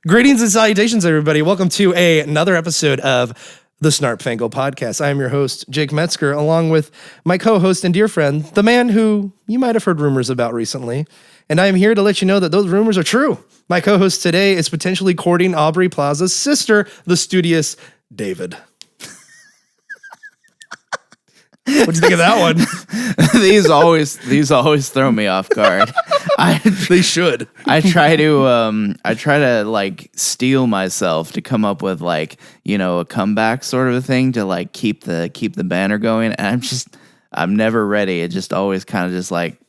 Greetings and salutations, everybody. Welcome to another episode of the Snarp Fangle Podcast. I am your host, Jake Metzger, along with my co-host and dear friend, the man who you might have heard rumors about recently. And I am here to let you know that those rumors are true. My co-host today is potentially courting Aubrey Plaza's sister, the studious David. What'd you think of that one? These always throw me off guard. They should. I try to like steel myself to come up with like, a comeback sort of a thing to like keep the banner going. And I'm never ready. It just always kind of just like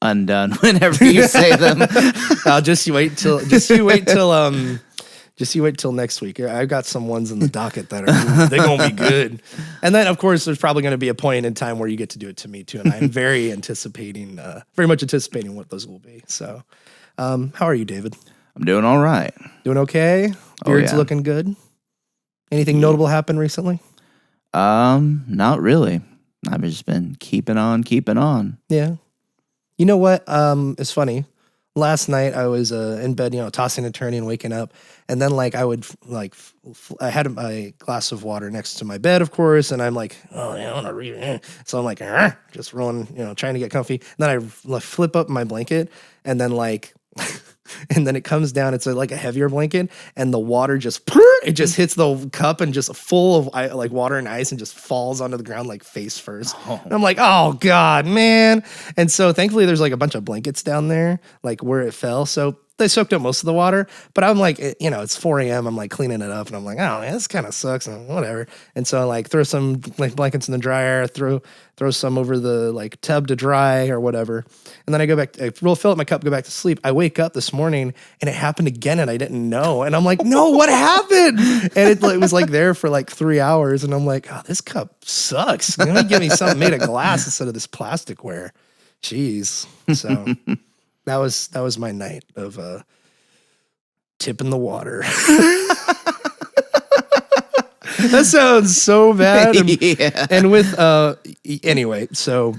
undone whenever you say them. Just you wait till next week. I've got some ones in the docket that they're gonna be good. And then of course there's probably gonna be a point in time where you get to do it to me too. And I'm very much anticipating what those will be. So how are you, David? I'm doing all right. Doing okay? Beard's looking good. Anything notable happen recently? Not really. I've just been keeping on. Yeah. You know what? It's funny. Last night I was in bed, tossing and turning and waking up. And then I I had my glass of water next to my bed, of course. And I'm like, I want to read it. So I'm like, just rolling, trying to get comfy. And then I flip up my blanket and then and then it comes down. It's like a heavier blanket, and the water just hits the cup and just full of water and ice and just falls onto the ground face first. Oh. And I'm like, oh God, man. And so thankfully there's a bunch of blankets down there, where it fell. So they soaked up most of the water, but I'm it's 4 a.m. I'm cleaning it up and I'm like, oh man, this kind of sucks and whatever. And so I throw some blankets in the dryer, throw some over the tub to dry or whatever. And then I go back, fill up my cup, go back to sleep. I wake up this morning and it happened again and I didn't know. And I'm like, no, what happened? And it was there for 3 hours. And I'm like, oh, this cup sucks. Let me give me something made of glass instead of this plasticware. Jeez. So that was my night of tipping the water. That sounds so bad. And with anyway, so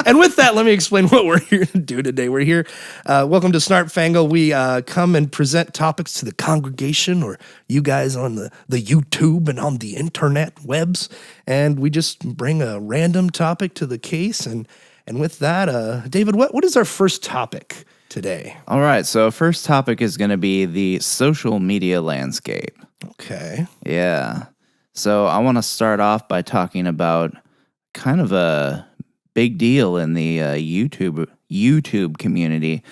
and with that, let me explain what we're here to do today. We're here. Welcome to Snarp Fangle. We come and present topics to the congregation or you guys on the YouTube and on the internet webs, and we just bring a random topic to the case. And with that, David, what is our first topic today? All right, so first topic is going to be the social media landscape. Okay. Yeah. So I want to start off by talking about kind of a big deal in the YouTube community.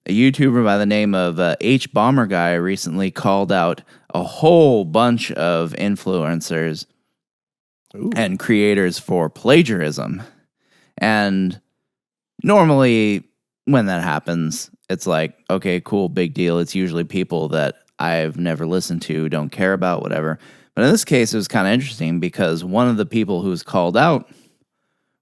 A YouTuber by the name of Hbomberguy recently called out a whole bunch of influencers and creators for plagiarism. And normally when that happens, it's like, okay, cool, big deal. It's usually people that I've never listened to, don't care about, whatever. But in this case, it was kind of interesting because one of the people who was called out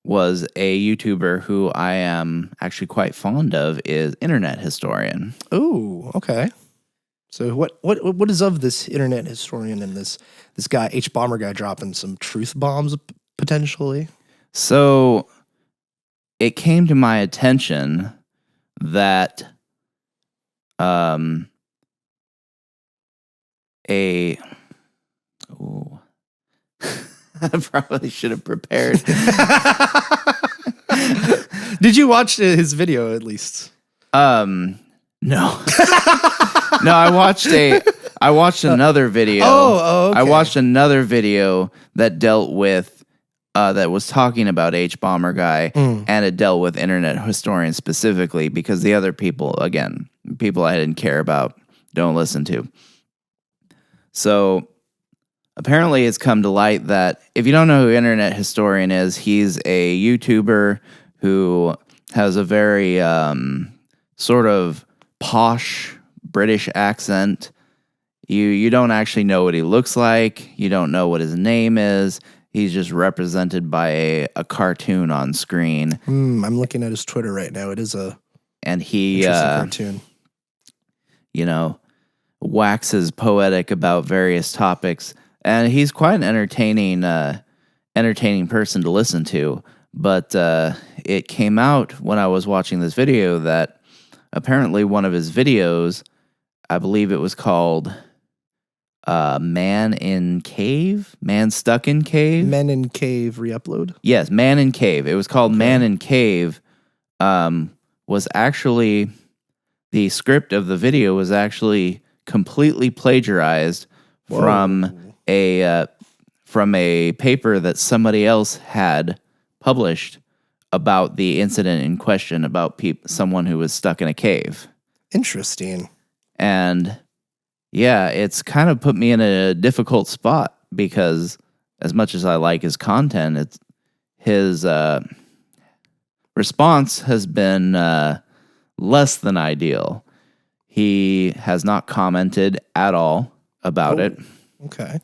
was a YouTuber who I am actually quite fond of, is Internet Historian. Oh, okay. So what is of this Internet Historian and this guy, Hbomberguy, dropping some truth bombs potentially? So it came to my attention that I probably should have prepared. Did you watch his video at least? No. No, I watched another video. Oh, okay. I watched another video that dealt with that was talking about Hbomberguy, and it dealt with Internet Historian specifically because the other people I didn't care about, don't listen to. So apparently it's come to light that if you don't know who Internet Historian is, he's a YouTuber who has a very sort of posh British accent. You don't actually know what he looks like. You don't know what his name is. He's just represented by a cartoon on screen. I'm looking at his Twitter right now. It is a interesting cartoon. Waxes poetic about various topics, and he's quite an entertaining person to listen to. But it came out when I was watching this video that apparently one of his videos I believe it was called Man Stuck in Cave. Men in Cave re-upload? Yes, Man in Cave. It was called Man in Cave. Was actually, the script of the video was actually completely plagiarized from a paper that somebody else had published about the incident in question, about someone who was stuck in a cave. Interesting. And yeah, it's kind of put me in a difficult spot because as much as I like his content, his response has been less than ideal. He has not commented at all about it. Okay.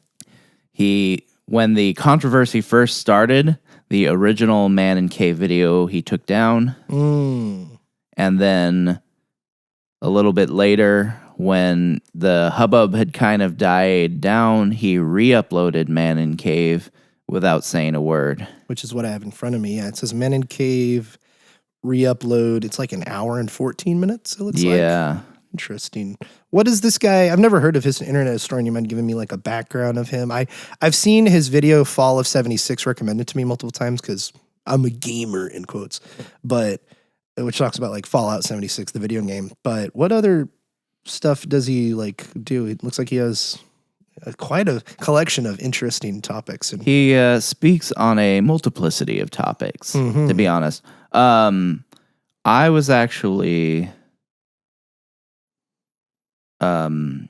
When the controversy first started, the original Man in Cave video he took down. And then a little bit later, when the hubbub had kind of died down, he re-uploaded Man in Cave without saying a word. Which is what I have in front of me. Yeah, it says Man in Cave re-upload. It's like an hour and 14 minutes, it looks like. Yeah. Interesting. What is this guy? I've never heard of his Internet Historian. You mind giving me like a background of him? I've seen his video Fall of 76 recommended to me multiple times because I'm a gamer in quotes, but which talks about like Fallout 76, the video game. But what other stuff does he like do? It looks like he has quite a collection of interesting topics. And he speaks on a multiplicity of topics, to be honest. I was actually... I'm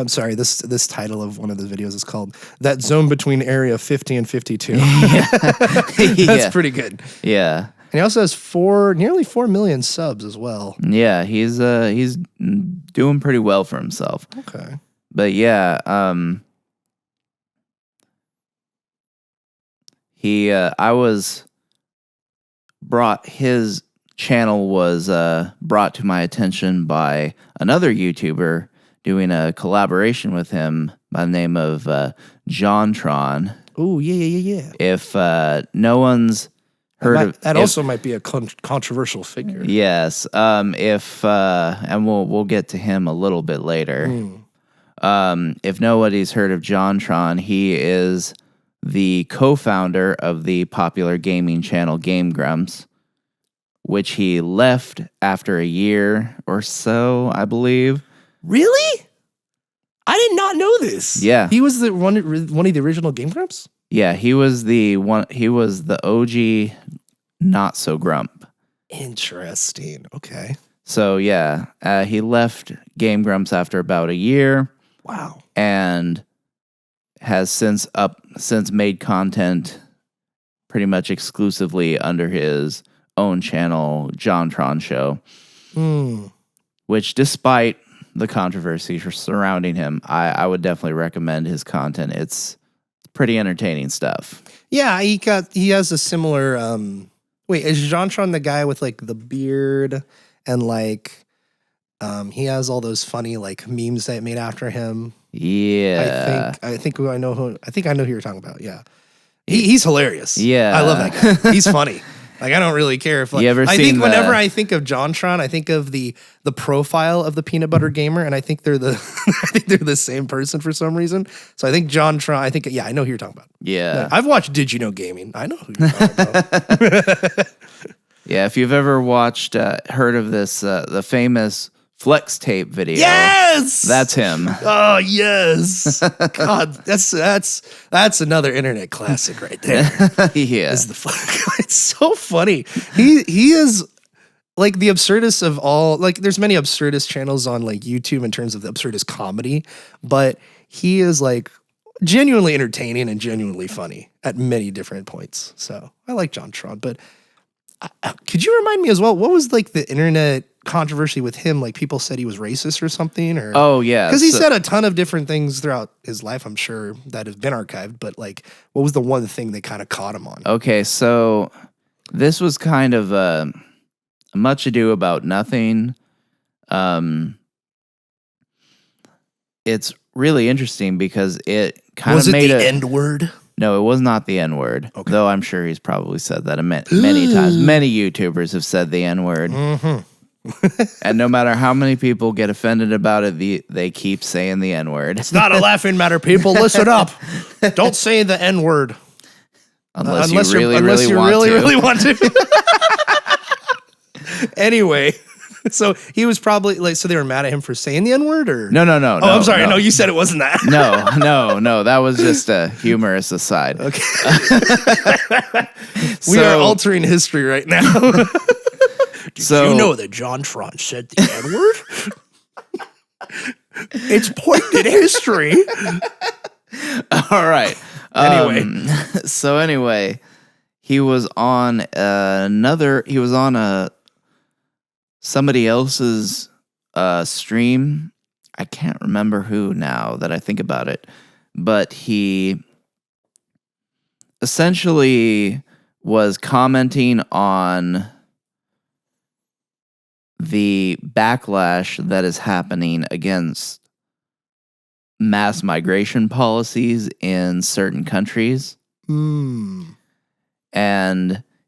sorry, this title of one of the videos is called That Zone Between Area 50 and 52. That's pretty good. Yeah. And he also has nearly 4 million subs as well. Yeah, he's doing pretty well for himself. Okay. But yeah, his channel was brought to my attention by another YouTuber doing a collaboration with him by the name of Jon Tron. Oh, yeah. If no one's heard of... That also might be a controversial figure. Yes. And we'll get to him a little bit later. If nobody's heard of Jon Tron, he is the co-founder of the popular gaming channel Game Grumps, which he left after a year or so, I believe. Really? I did not know this. Yeah. He was the one of the original Game Grumps? Yeah, he was the OG not so grump. Interesting. Okay. So yeah, he left Game Grumps after about a year. Wow. And has since made content pretty much exclusively under his own channel, Jon Tron Show, which, despite the controversy surrounding him, I would definitely recommend his content. It's pretty entertaining stuff. Yeah, he has a similar. Wait, is Jon Tron the guy with like the beard and like he has all those funny like memes that made after him? Yeah, I think I know who you're talking about. Yeah, he's hilarious. Yeah, I love that guy. He's funny. Like, I don't really care if, like, you ever I seen think whenever I think of Jon Tron, I think of the profile of the peanut butter gamer, and I think they're the same person for some reason. So I think Jon Tron, I know who you're talking about. Yeah. I've watched Did You Know Gaming. I know who you're talking about. Yeah, if you've ever heard of this, the famous Flex Tape video. Yes! That's him. Oh, yes. God, that's another internet classic right there. Yeah. It's so funny. He is like the absurdist of all, like there's many absurdist channels on like YouTube in terms of the absurdist comedy, but he is like genuinely entertaining and genuinely funny at many different points. So I like Jon Tron, but could you remind me as well, what was like the internet controversy with him? Like people said he was racist or something, or oh yeah, because he said a ton of different things throughout his life, I'm sure, that have been archived, but like what was the one thing they kind of caught him on? Okay, so this was kind of a much ado about nothing. It's really interesting because it kind of made the N word. No, it was not the N word. Okay. Though I'm sure he's probably said that many times. Many YouTubers have said the N word. Mm-hmm. And no matter how many people get offended about it, they keep saying the N-word. It's not a laughing matter, people. Listen up. Don't say the N-word. Unless you really want to. Anyway, so he was probably like, so they were mad at him for saying the N-word, or no. Oh, I'm sorry. No, you said it wasn't that. No. That was just a humorous aside. Okay. We are altering history right now. Did you know that Jon Tron said the N-word? It's pointed history. All right. Anyway. He was on somebody else's stream. I can't remember who now that I think about it, but he essentially was commenting on the backlash that is happening against mass migration policies in certain countries. And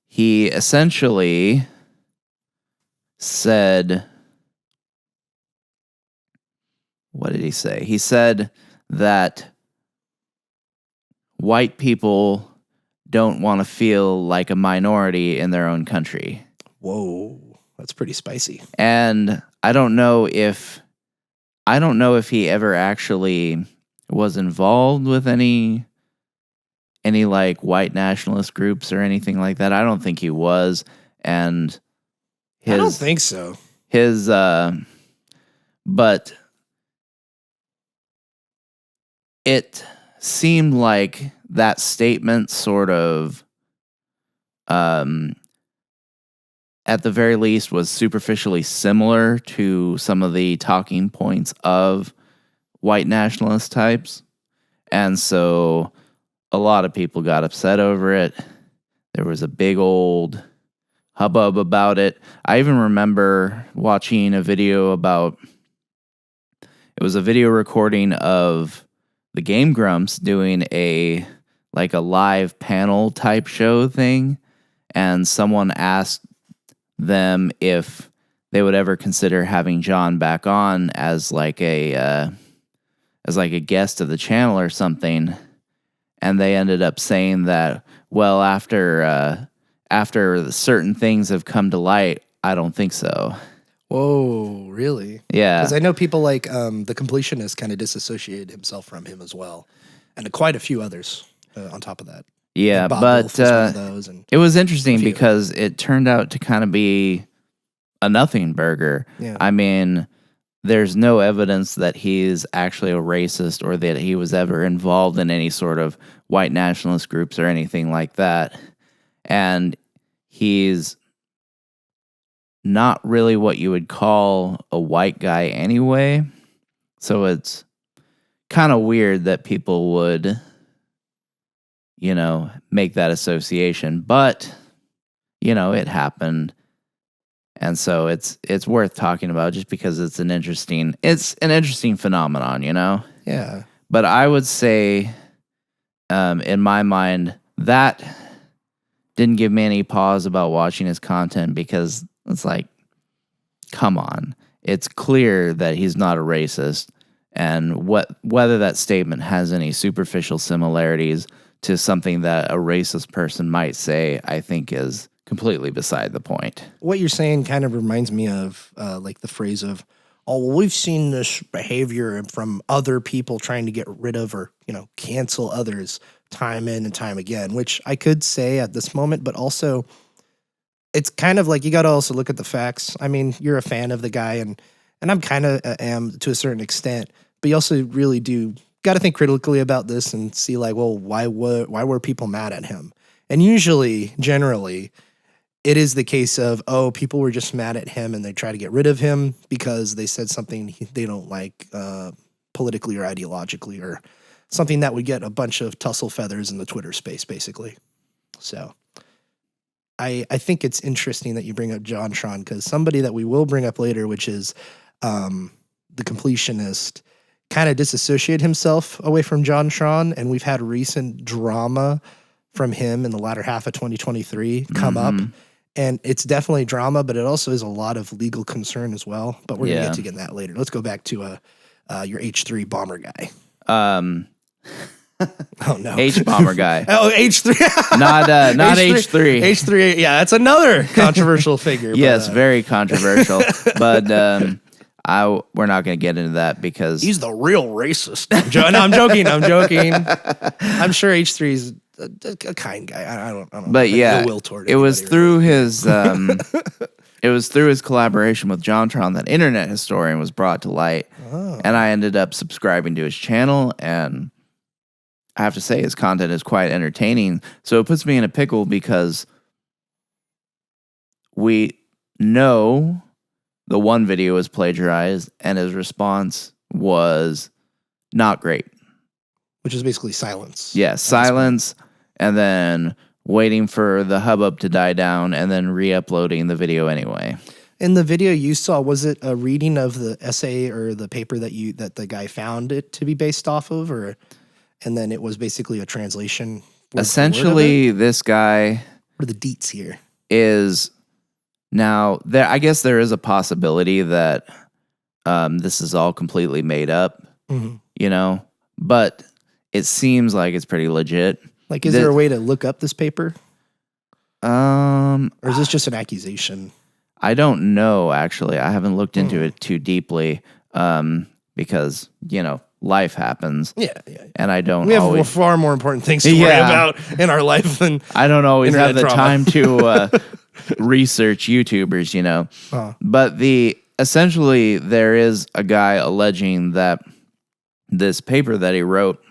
he essentially said, what did he say? He said that white people don't want to feel like a minority in their own country. Whoa, that's pretty spicy. And I don't know if he ever actually was involved with any like white nationalist groups or anything like that. I don't think he was. And I don't think so. But it seemed like that statement sort of, at the very least, was superficially similar to some of the talking points of white nationalist types. And so a lot of people got upset over it. There was a big old hubbub about it. I even remember watching a video about, it was a video recording of the Game Grumps doing a live panel type show thing, and someone asked them if they would ever consider having Jon back on as like a guest of the channel or something. And they ended up saying that, well, after certain things have come to light, I don't think so. Whoa, really? Yeah. Because I know people like the Completionist kind of disassociated himself from him as well. And quite a few others on top of that. Yeah, like but was one of those, and it was interesting because it turned out to kind of be a nothing burger. Yeah. I mean, there's no evidence that he's actually a racist or that he was ever involved in any sort of white nationalist groups or anything like that. And he's not really what you would call a white guy anyway. So it's kind of weird that people would, make that association. But, it happened. And so it's worth talking about just because it's an interesting phenomenon, Yeah. But I would say, in my mind, that didn't give me any pause about watching his content, because it's like, come on. It's clear that he's not a racist, and whether that statement has any superficial similarities to something that a racist person might say, I think is completely beside the point. What you're saying kind of reminds me of like the phrase of, oh, well, we've seen this behavior from other people trying to get rid of or, cancel others time in and time again, which I could say at this moment, but also it's kind of like you got to also look at the facts. I mean, you're a fan of the guy, and I'm kind of am to a certain extent, but you also really do got to think critically about this and see like, well, why were people mad at him? And usually, generally, it is the case of, oh, people were just mad at him and they try to get rid of him because they said something they don't like politically or ideologically, or something that would get a bunch of tussle feathers in the Twitter space, basically. So I think it's interesting that you bring up Jon Tron, because somebody that we will bring up later, which is the Completionist, kind of disassociated himself away from Jon Tron, and we've had recent drama from him in the latter half of 2023 come up. And it's definitely drama, but it also is a lot of legal concern as well. But we're going to get to that later. Let's go back to your H3 bomber guy. Oh no, Hbomberguy. Oh, H3. not H3. H3. Yeah, that's another controversial figure. Yes, very controversial. But we're not going to get into that because he's the real racist. I'm joking. I'm sure H3 is a kind guy. I don't. But yeah, will toward it was through his. It was through his collaboration with Jon Tron that Internet Historian was brought to light, and I ended up subscribing to his channel, and I have to say his content is quite entertaining. So it puts me in a pickle because we know the one video was plagiarized, and his response was not great. Which is basically silence. Yeah, silence, and then waiting for the hubbub to die down, and then re-uploading the video anyway. In the video you saw, was it a reading of the essay or the paper that the guy found it to be based off of, and then it was basically a translation? Essentially, this guy. What are the deets here? Is now there? I guess there is a possibility that this is all completely made up. You know, but it seems like it's pretty legit. Like, is there a way to look up this paper? Or is this just an accusation? I don't know, actually. I haven't looked into it too deeply because, life happens. Yeah. And I don't We have far more important things to worry about in our life than I don't always have the drama. time to research YouTubers, But essentially, there is a guy alleging that this paper that he wrote,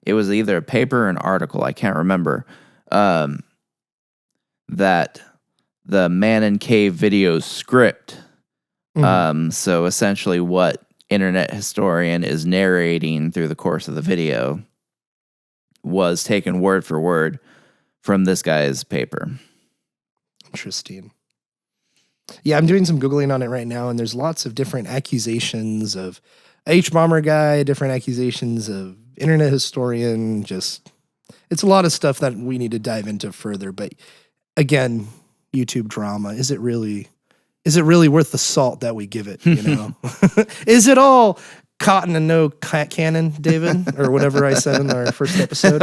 it was either a paper or an article, I can't remember, that the Man in Cave video script, so essentially what Internet Historian is narrating through the course of the video, was taken word for word from this guy's paper. Interesting. Yeah, I'm doing some Googling on it right now, and there's lots of different accusations of Hbomberguy, different accusations of Internet Historian. It's a lot of stuff that we need to dive into further. But again, YouTube drama, is it really worth the salt that we give it? Is it all cotton and no cannon, David, or whatever I said in our first episode?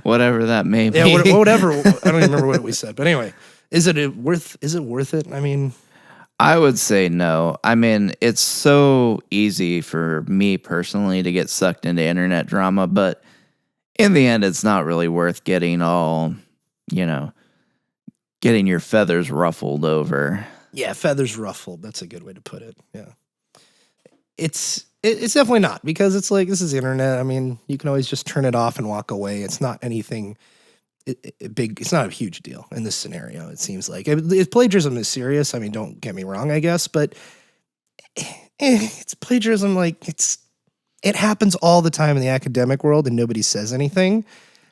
Whatever that may be. Yeah, whatever. I don't even remember what we said, but anyway, is it worth it? I mean, I would say no. I mean, it's so easy for me personally to get sucked into internet drama, but in the end, it's not really worth getting all, getting your feathers ruffled over. Yeah, feathers ruffled. That's a good way to put it. Yeah. It's definitely not, because it's like, this is the internet. I mean, you can always just turn it off and walk away. It's not anything big. It's not a huge deal in this scenario, it seems like. If plagiarism is serious, I mean, don't get me wrong, I guess, but it's plagiarism. Like, it happens all the time in the academic world and nobody says anything.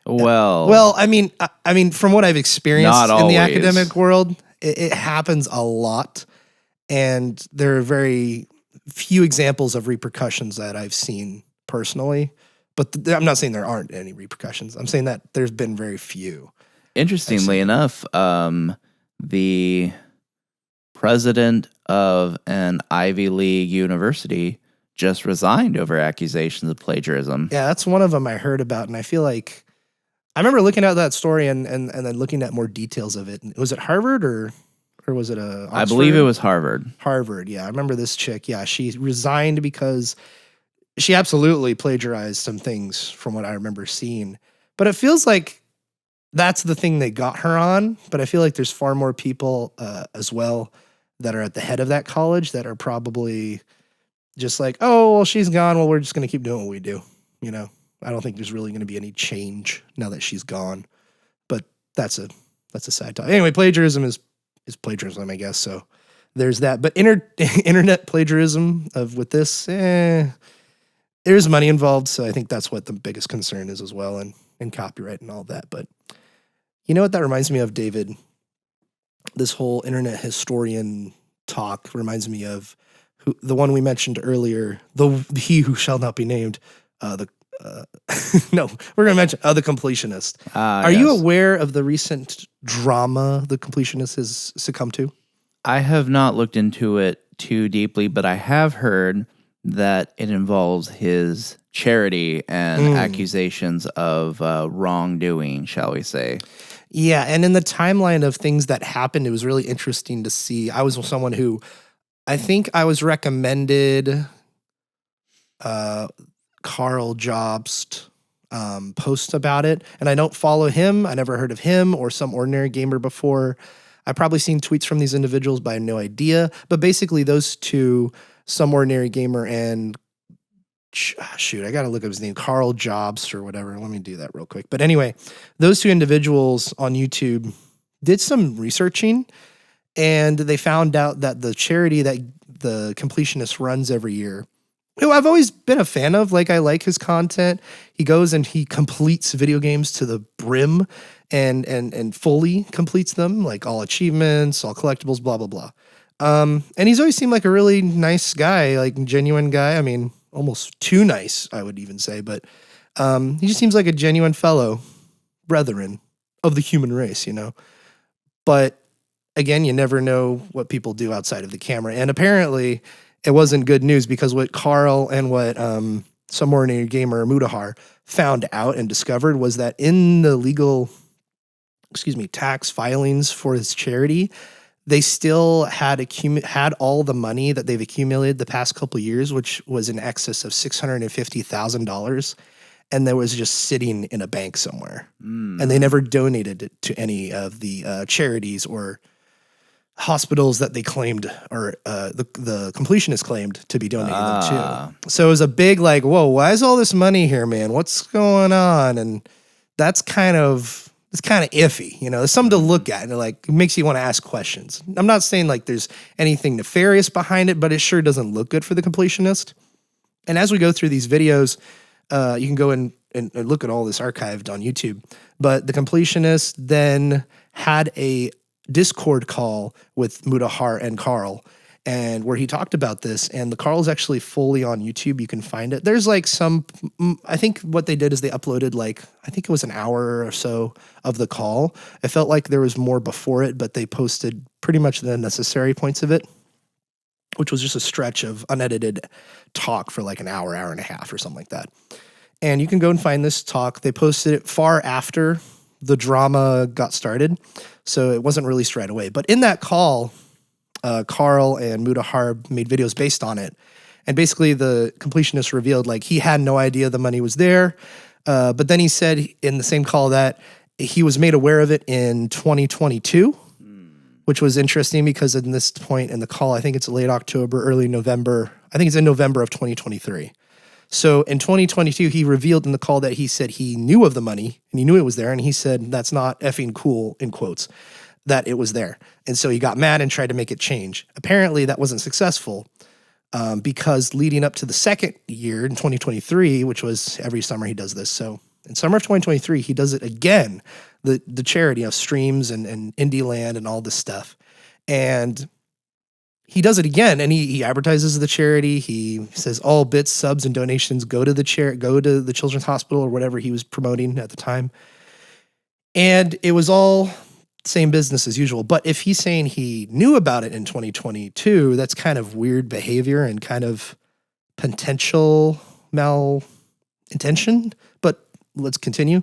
Well, I mean, from what I've experienced in the academic world, it happens a lot, and there are very few examples of repercussions that I've seen personally. But I'm not saying there aren't any repercussions. I'm saying that there's been very few. Interestingly enough, the president of an Ivy League university just resigned over accusations of plagiarism. Yeah, that's one of them I heard about, and I feel like I remember looking at that story and then looking at more details of it. Was it Harvard or was it Oxford? I believe it was Harvard. Harvard, yeah. I remember this chick. Yeah, she resigned because she absolutely plagiarized some things from what I remember seeing. But it feels like that's the thing they got her on. But I feel like there's far more people as well that are at the head of that college that are probably just like, oh, well, she's gone. Well, we're just going to keep doing what we do. I don't think there's really going to be any change now that she's gone. But that's a side talk. Anyway, plagiarism is plagiarism, I guess. So there's that. But internet plagiarism with this, there's money involved, so I think that's what the biggest concern is as well, and copyright and all that. But you know what that reminds me of, David? This whole Internet Historian talk reminds me of the one we mentioned earlier, he who shall not be named, the no, we're going to mention the Completionist. Are you aware of the recent drama the Completionist has succumbed to? I have not looked into it too deeply, but I have heard that it involves his charity and accusations of wrongdoing, shall we say. Yeah, and in the timeline of things that happened, it was really interesting to see. I was someone who, I think I was recommended Karl Jobst post about it, and I don't follow him. I never heard of him or Some Ordinary Gamer before. I've probably seen tweets from these individuals, but I have no idea. But basically, those two, Some Ordinary Gamer and shoot, I got to look up his name, Karl Jobst or whatever. Let me do that real quick. But anyway, those two individuals on YouTube did some researching, and they found out that the charity that the Completionist runs every year, who I've always been a fan of, like I like his content. He goes and he completes video games to the brim and fully completes them, like all achievements, all collectibles, blah, blah, blah. And he's always seemed like a really nice guy, like genuine guy. I mean, almost too nice, I would even say, but he just seems like a genuine fellow brethren of the human race, you know? But again, you never know what people do outside of the camera. And apparently it wasn't good news, because what Karl and what Some Ordinary Gamer Mudahar found out and discovered was that in the legal, tax filings for his charity, they still had all the money that they've accumulated the past couple of years, which was in excess of $650,000, and that was just sitting in a bank somewhere. And they never donated it to any of the charities or hospitals that they claimed, or the Completionist claimed to be donating them to. So it was a big like, whoa, why is all this money here, man? What's going on? And that's kind of iffy, you know. There's something to look at, and it makes you want to ask questions. I'm not saying like there's anything nefarious behind it, but it sure doesn't look good for the Completionist. And as we go through these videos, you can go and look at all this archived on YouTube. But the Completionist then had a Discord call with Mudahar and Karl, and where he talked about this, and the Karl's actually fully on YouTube. You can find it. There's like some, I think what they did is they uploaded I think it was an hour or so of the call. It felt like there was more before it, but they posted pretty much the necessary points of it, which was just a stretch of unedited talk for like an hour and a half or something like that. And you can go and find this talk. They posted it far after the drama got started, so it wasn't released right away. But in that call, Karl and Mudahar made videos based on it. And basically the Completionist revealed like he had no idea the money was there. But then he said in the same call that he was made aware of it in 2022, which was interesting because at this point in the call, I think it's late October, early November. I think it's in November of 2023. So in 2022, he revealed in the call that he said he knew of the money and he knew it was there. And he said, that's not effing cool, in quotes, that it was there. And so he got mad and tried to make it change. Apparently that wasn't successful because leading up to the second year in 2023, which was every summer he does this. So in summer of 2023, he does it again, the charity of streams and Indie Land and all this stuff. And he does it again, and he advertises the charity. He says all bits, subs, and donations go to the Children's Hospital or whatever he was promoting at the time. And it was all same business as usual. But if he's saying he knew about it in 2022, that's kind of weird behavior and kind of potential malintention. But let's continue.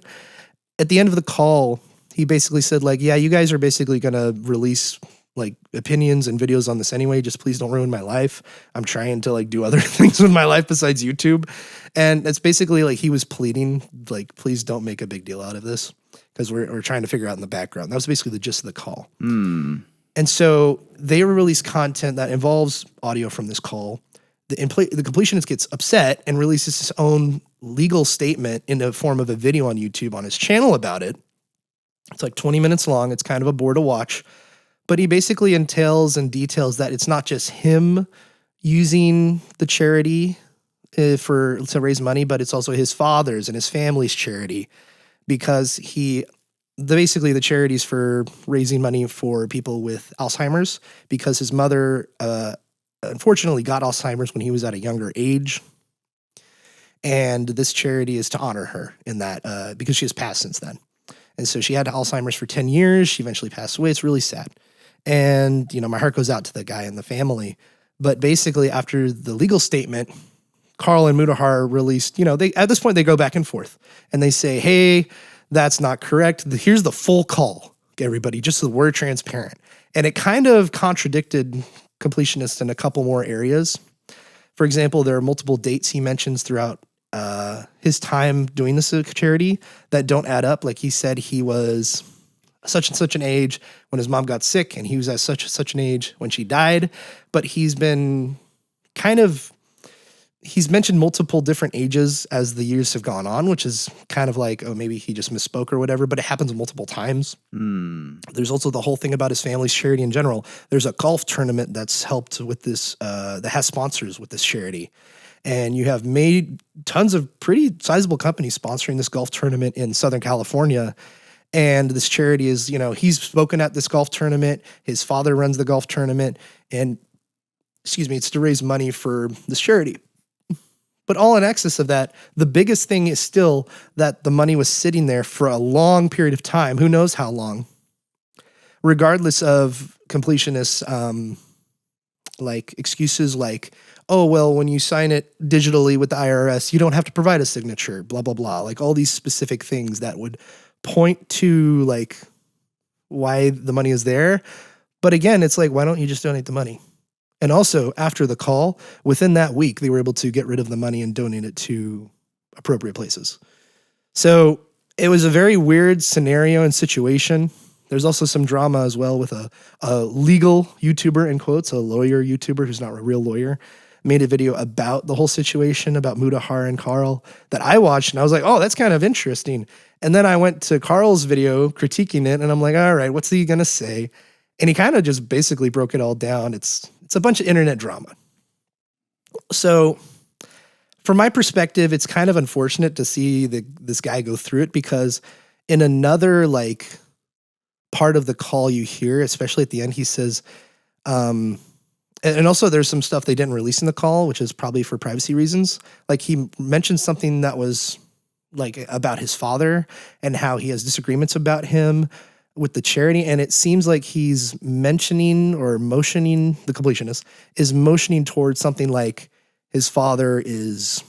At the end of the call, he basically said, like, yeah, you guys are basically going to release like opinions and videos on this anyway. Just please don't ruin my life. I'm trying to like do other things with my life besides YouTube. And it's basically like he was pleading, like, please don't make a big deal out of this because we're trying to figure out in the background. That was basically the gist of the call. And so they release content that involves audio from this call. The Completionist gets upset and releases his own legal statement in the form of a video on YouTube on his channel about it. It's like 20 minutes long. It's kind of a bore to watch. But he basically entails and details that it's not just him using the charity to raise money, but it's also his father's and his family's charity, because basically the charity's for raising money for people with Alzheimer's, because his mother unfortunately got Alzheimer's when he was at a younger age. And this charity is to honor her in that because she has passed since then. And so she had Alzheimer's for 10 years. She eventually passed away. It's really sad. And, my heart goes out to the guy and the family. But basically, after the legal statement, Karl and Mutahar released, at this point, they go back and forth. And they say, hey, that's not correct. Here's the full call, everybody, just so we're transparent. And it kind of contradicted Completionist in a couple more areas. For example, there are multiple dates he mentions throughout his time doing this charity that don't add up. Like he said he was such and such an age when his mom got sick, and he was at such and such an age when she died. But he's been he's mentioned multiple different ages as the years have gone on, which is kind of like, oh, maybe he just misspoke or whatever, but it happens multiple times. There's also the whole thing about his family's charity in general. There's a golf tournament that's helped with this, that has sponsors with this charity. And you have made tons of pretty sizable companies sponsoring this golf tournament in Southern California. And this charity is, he's spoken at this golf tournament. His father runs the golf tournament. And, it's to raise money for this charity. But all in excess of that, the biggest thing is still that the money was sitting there for a long period of time. Who knows how long? Regardless of Completionists, excuses like, oh, well, when you sign it digitally with the IRS, you don't have to provide a signature, blah, blah, blah. Like all these specific things that would point to why the money is there. But again, it's like, why don't you just donate the money? And also, after the call, within that week, they were able to get rid of the money and donate it to appropriate places. So it was a very weird scenario and situation. There's also some drama as well with a legal YouTuber, in quotes, a lawyer YouTuber who's not a real lawyer, made a video about the whole situation, about Mutahar and Karl, that I watched, and I was like, oh, that's kind of interesting. And then I went to Karl's video critiquing it, and I'm like, all right, what's he going to say? And he kind of just basically broke it all down. It's a bunch of internet drama. So from my perspective, it's kind of unfortunate to see this guy go through it, because in another part of the call you hear, especially at the end, he says, and also there's some stuff they didn't release in the call, which is probably for privacy reasons. Like he mentioned something that was about his father and how he has disagreements about him with the charity. And it seems like he's mentioning or motioning, the Completionist is motioning towards something like his father is,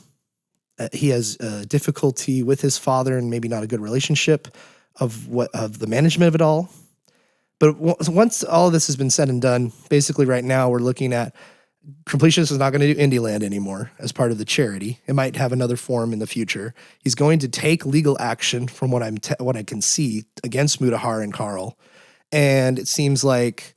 he has difficulty with his father and maybe not a good relationship of the management of it all. But once all of this has been said and done, basically right now we're looking at Completionist is not going to do Indieland anymore as part of the charity. It might have another form in the future. He's going to take legal action from what I can see against Mutahar and Karl. And it seems like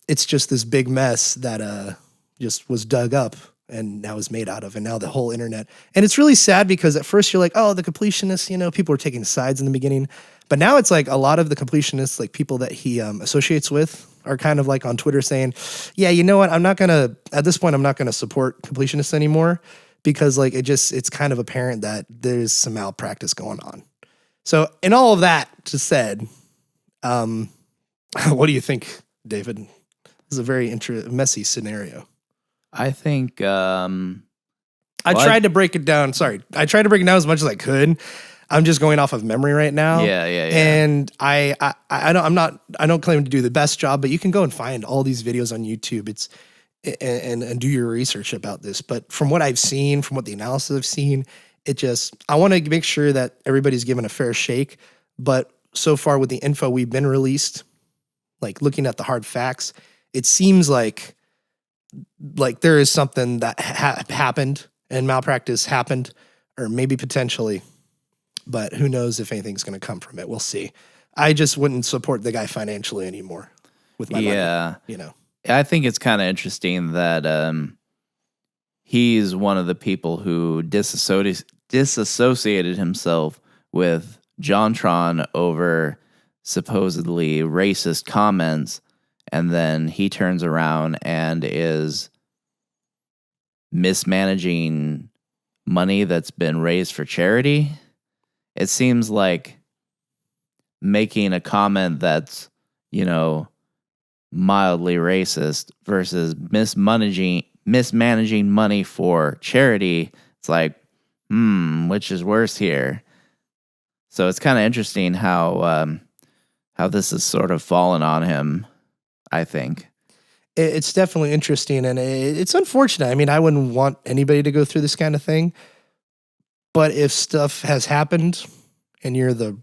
it's just this big mess that just was dug up and now is made out of, and now the whole internet. And it's really sad because at first you're like, oh, the Completionists, people were taking sides in the beginning. But now it's like a lot of the Completionists, like people that he associates with, are kind of on Twitter saying, yeah, you know what? At this point, I'm not going to support Completionists anymore, because it's kind of apparent that there's some malpractice going on. So in all of that just said, what do you think, David? This is a very messy scenario. I think I tried to break it down. Sorry. I tried to break it down as much as I could. I'm just going off of memory right now. Yeah. And I don't claim to do the best job, but you can go and find all these videos on YouTube. And do your research about this. But from what I've seen, from what the analysis I've seen, I want to make sure that everybody's given a fair shake. But so far with the info we've been released, looking at the hard facts, it seems like there is something that happened and malpractice happened, or maybe potentially. But who knows if anything's going to come from it. We'll see. I just wouldn't support the guy financially anymore with my money. I think it's kind of interesting that he's one of the people who disassociated himself with Jon Tron over supposedly racist comments, and then he turns around and is mismanaging money that's been raised for charity. It seems like making a comment that's, mildly racist versus mismanaging money for charity. It's like, which is worse here? So it's kind of interesting how this has sort of fallen on him, I think. It's definitely interesting, and it's unfortunate. I mean, I wouldn't want anybody to go through this kind of thing, but if stuff has happened and you're the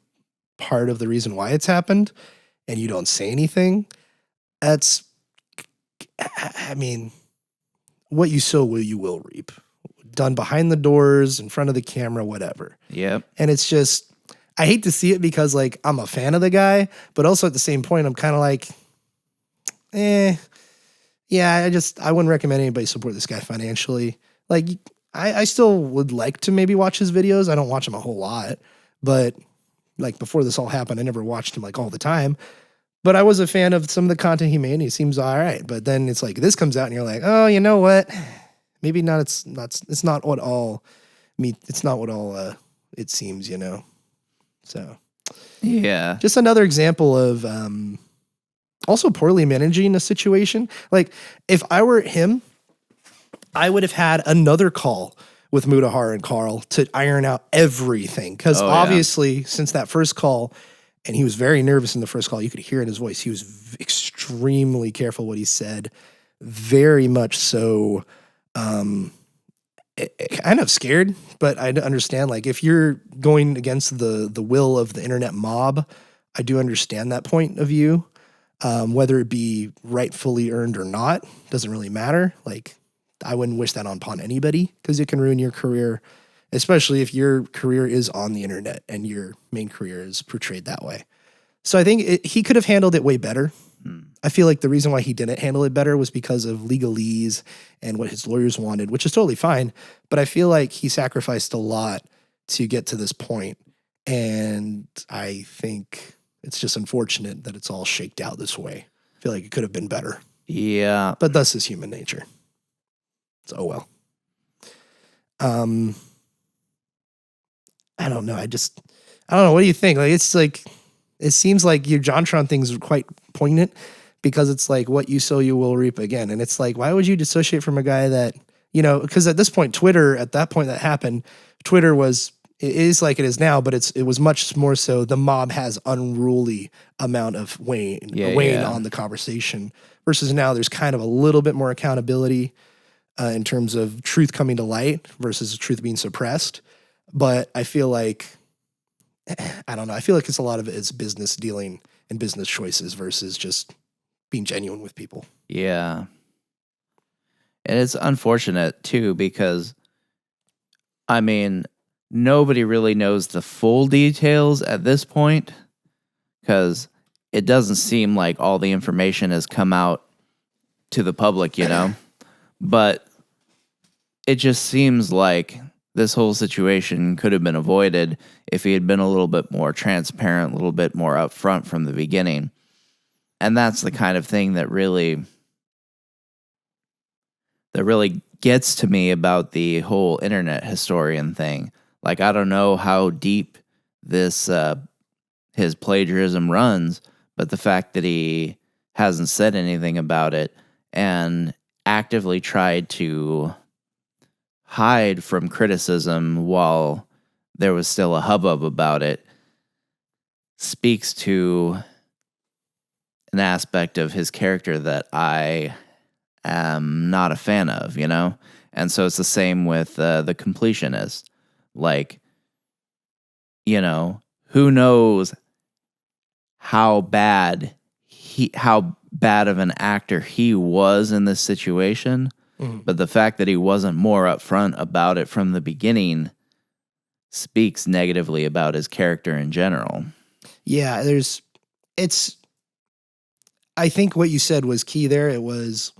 part of the reason why it's happened and you don't say anything, that's, I mean, what you sow you will reap. Done behind the doors, in front of the camera, whatever. Yep. And it's just, I hate to see it because, like, I'm a fan of the guy, but also at the same point, I'm kind of like, yeah, I wouldn't recommend anybody support this guy financially. Like, I still would like to maybe watch his videos. I don't watch him a whole lot, but like before this all happened, I never watched him like all the time. But I was a fan of some of the content he made, and he seems all right. But then it's like this comes out, and you're like, oh, you know what? Maybe not. It's not what all it seems, you know. So yeah, just another example of also poorly managing a situation. Like if I were him, I would have had another call with Mutahar and Karl to iron out everything. Because obviously, since that first call, and he was very nervous in the first call, you could hear in his voice, he was extremely careful what he said. Very much so, kind of scared, but I understand, like, if you're going against the will of the internet mob, I do understand that point of view. Whether it be rightfully earned or not, doesn't really matter. Like, I wouldn't wish that upon anybody because it can ruin your career, especially if your career is on the internet and your main career is portrayed that way. So I think he could have handled it way better. I feel like the reason why he didn't handle it better was because of legalese and what his lawyers wanted, which is totally fine. But I feel like he sacrificed a lot to get to this point. And I think it's just unfortunate that it's all shaked out this way. I feel like it could have been better. Yeah. But thus is human nature. So, oh well. I don't know. I don't know. What do you think? Like, it's like, it seems like your Jon Tron thing is quite poignant because it's like what you sow, you will reap again. And it's like, why would you dissociate from a guy that, you know, because at this point, Twitter, at that point that happened, Twitter was, it is like it is now, but it was much more so the mob has unruly amount of weighing on the conversation versus now there's kind of a little bit more accountability in terms of truth coming to light versus truth being suppressed. But I feel like, I don't know. I feel like it's a lot of it is business dealing and business choices versus just being genuine with people. Yeah. And it's unfortunate too, because I mean, nobody really knows the full details at this point because it doesn't seem like all the information has come out to the public, you know, but it just seems like this whole situation could have been avoided if he had been a little bit more transparent, a little bit more upfront from the beginning. And that's the kind of thing that really gets to me about the whole internet historian thing. Like, I don't know how deep this his plagiarism runs, but the fact that he hasn't said anything about it and actively tried to hide from criticism while there was still a hubbub about it speaks to an aspect of his character that I am not a fan of, you know? And so it's the same with the Completionist. Like, you know, who knows how bad of an actor he was in this situation. But the fact that he wasn't more upfront about it from the beginning speaks negatively about his character in general. Yeah, I think what you said was key there. It was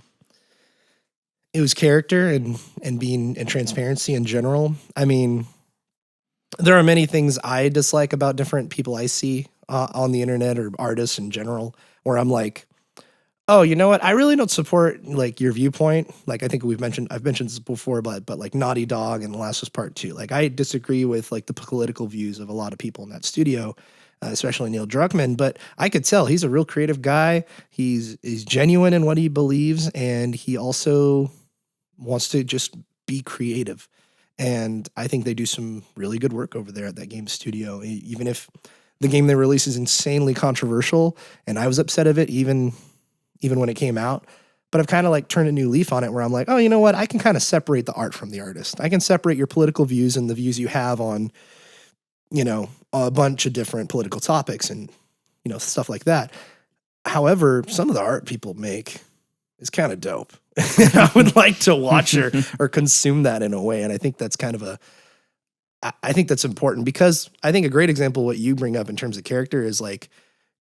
character and being and transparency in general. I mean, there are many things I dislike about different people I see on the internet or artists in general, where I'm like, oh, you know what? I really don't support like your viewpoint. Like, I think I've mentioned this before, but like Naughty Dog and The Last of Us Part 2. Like, I disagree with like the political views of a lot of people in that studio, especially Neil Druckmann. But I could tell he's a real creative guy. He's genuine in what he believes, and he also wants to just be creative. And I think they do some really good work over there at that game studio, even if the game they release is insanely controversial, and I was upset of it even when it came out. But I've kind of like turned a new leaf on it where I'm like, oh, you know what? I can kind of separate the art from the artist. I can separate your political views and the views you have on, you know, a bunch of different political topics and, you know, stuff like that. However, some of the art people make is kind of dope. And I would like to watch or consume that in a way. And I think that's kind of I think that's important, because I think a great example of what you bring up in terms of character is like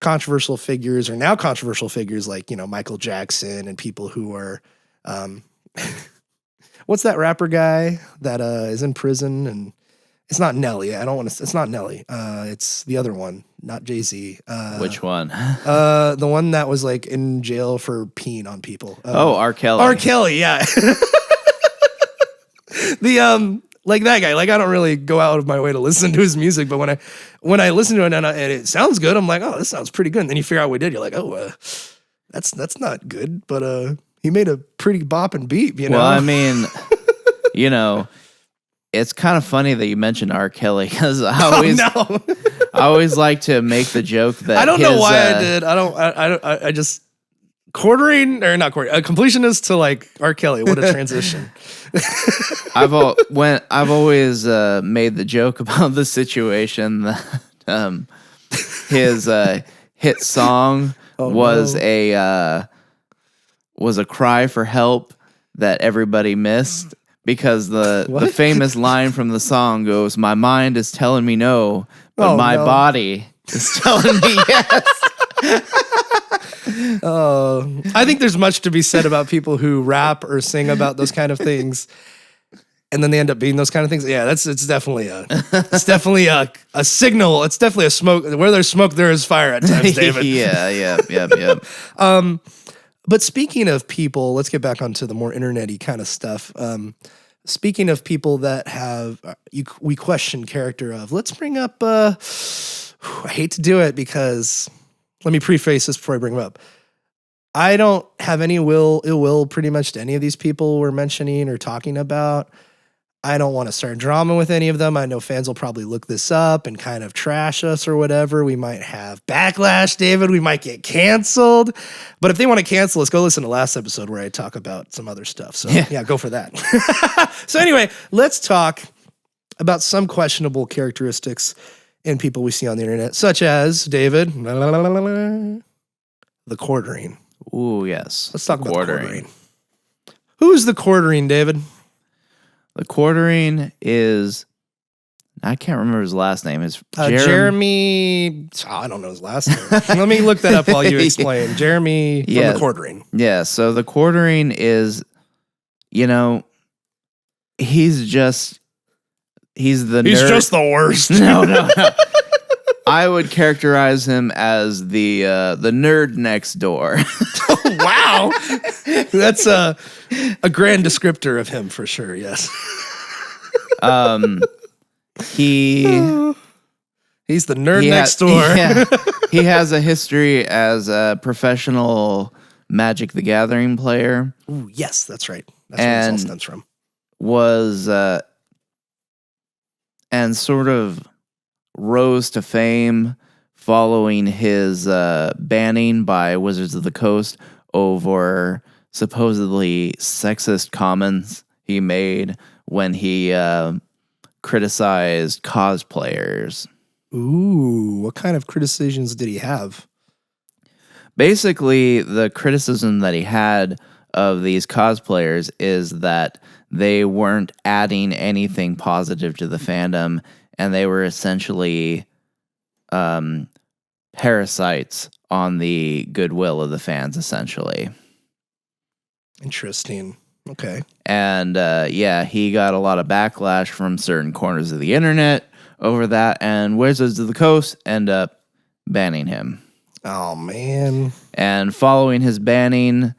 controversial figures, or now controversial figures like, you know, Michael Jackson and people who are, what's that rapper guy that is in prison? And it's not Nelly. It's not Nelly. It's the other one, not Jay-Z. Which one? The one that was like in jail for peeing on people. R. Kelly. R. Kelly, yeah. Like that guy, like I don't really go out of my way to listen to his music, but when I listen to it and it sounds good, I'm like, oh, this sounds pretty good. And then you figure out what we did, you're like, oh, that's not good, but he made a pretty bopping beat, you know. Well, I mean, you know, it's kind of funny that you mentioned R. Kelly, because I always like to make the joke that I don't know why I did. I just completionist to like R. Kelly. What a transition. I've always made the joke about the situation that his hit song was a cry for help that everybody missed, because the famous line from the song goes, "My mind is telling me no, but my body is telling me yes." I think there's much to be said about people who rap or sing about those kind of things, and then they end up being those kind of things. Yeah, it's definitely a signal. It's definitely a smoke. Where there's smoke, there is fire at times, David. yeah. But speaking of people, let's get back onto the more internet-y kind of stuff. Speaking of people that have we question character of, let's bring up. I hate to do it, because let me preface this before I bring them up. I don't have any ill will pretty much to any of these people we're mentioning or talking about. I don't want to start drama with any of them. I know fans will probably look this up and kind of trash us or whatever. We might have backlash, David. We might get canceled. But if they want to cancel us, go listen to last episode where I talk about some other stuff. So yeah go for that. So anyway, let's talk about some questionable characteristics in people we see on the internet, such as, David, the quartering. Ooh, yes. Let's talk about the quartering. Who's the quartering, David? The quartering is, I can't remember his last name. It's Jeremy. I don't know his last name. Let me look that up while you explain. Jeremy from the quartering. Yeah, so the quartering is, you know, he's just the worst. No. I would characterize him as the nerd next door. Oh, wow. That's a grand descriptor of him for sure, yes. He's the nerd next door. Yeah, he has a history as a professional Magic the Gathering player. Ooh, yes, that's right. That's where this all stems from. And sort of rose to fame following his banning by Wizards of the Coast over supposedly sexist comments he made when he criticized cosplayers. Ooh, what kind of criticisms did he have? Basically, the criticism that he had of these cosplayers is that they weren't adding anything positive to the fandom, and they were essentially parasites on the goodwill of the fans, essentially. Interesting. Okay. And he got a lot of backlash from certain corners of the internet over that, and Wizards of the Coast end up banning him. Oh, man. And following his banning,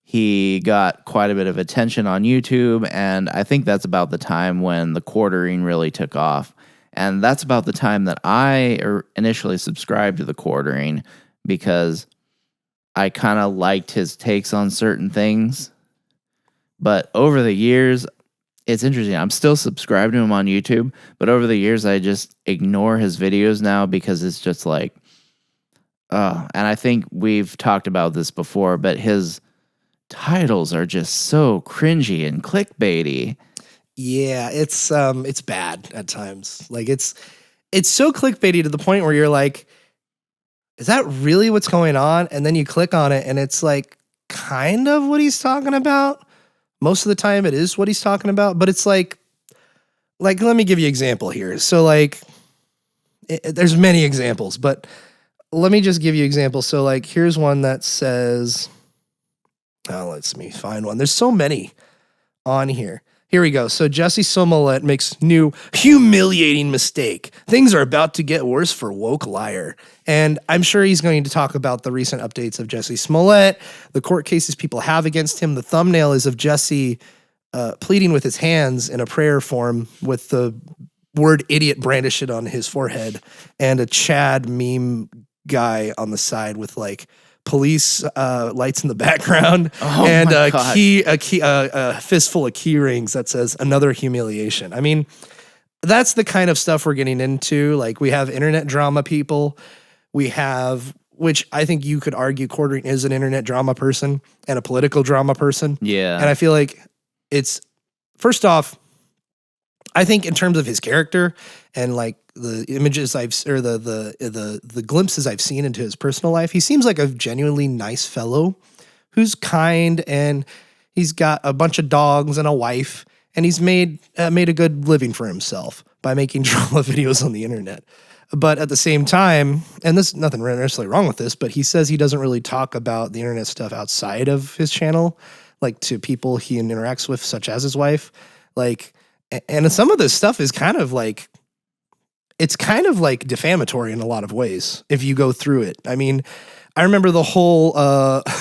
he got quite a bit of attention on YouTube, and I think that's about the time when the quartering really took off. And that's about the time that I initially subscribed to the quartering, because I kind of liked his takes on certain things. But over the years, it's interesting. I'm still subscribed to him on YouTube, but over the years, I just ignore his videos now because it's just like, and I think we've talked about this before, but his titles are just so cringy and clickbaity. Yeah, it's bad at times. Like it's so clickbaity to the point where you're like, is that really what's going on? And then you click on it and it's like kind of what he's talking about. Most of the time it is what he's talking about, but it's like let me give you an example here. So like there's many examples, but let me just give you examples. So like here's one that says, let me find one. There's so many on here. Here we go. So Jesse Smollett makes new humiliating mistake. Things are about to get worse for woke liar. And I'm sure he's going to talk about the recent updates of Jesse Smollett, the court cases people have against him. The thumbnail is of Jesse pleading with his hands in a prayer form with the word idiot brandished on his forehead and a Chad meme guy on the side with like police lights in the background and a fistful of key rings that says another humiliation. I mean, that's the kind of stuff we're getting into. Like we have internet drama people. We have, which I think you could argue Quartering is an internet drama person and a political drama person. Yeah. And I feel like it's, first off, I think in terms of his character and like the images the glimpses I've seen into his personal life, he seems like a genuinely nice fellow who's kind, and he's got a bunch of dogs and a wife, and he's made a good living for himself by making drama videos on the internet. But at the same time, and there's nothing necessarily wrong with this, but he says he doesn't really talk about the internet stuff outside of his channel, like to people he interacts with, such as his wife. Like, and some of this stuff is kind of like, it's kind of like defamatory in a lot of ways if you go through it. I mean, I remember the whole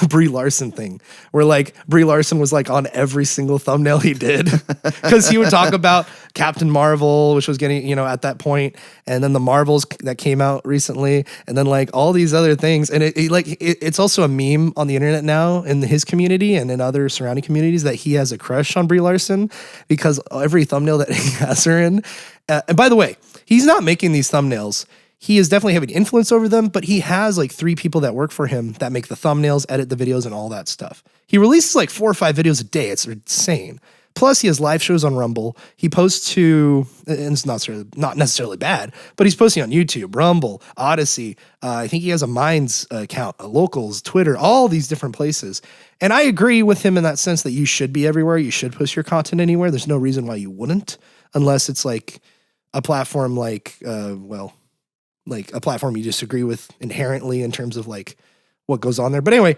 Brie Larson thing where like Brie Larson was like on every single thumbnail he did because he would talk about Captain Marvel, which was getting, at that point, and then the Marvels that came out recently, and then like all these other things. And it's also a meme on the internet now in his community and in other surrounding communities that he has a crush on Brie Larson because every thumbnail that he has her in. And by the way, he's not making these thumbnails. He is definitely having influence over them, but he has like 3 people that work for him that make the thumbnails, edit the videos, and all that stuff. He releases like 4 or 5 videos a day. It's insane. Plus, he has live shows on Rumble. He posts to, and it's not necessarily bad, but he's posting on YouTube, Rumble, Odyssey. I think he has a Minds account, Locals, Twitter, all these different places. And I agree with him in that sense that you should be everywhere. You should post your content anywhere. There's no reason why you wouldn't, unless it's like a platform like a platform you disagree with inherently in terms of like what goes on there. But anyway,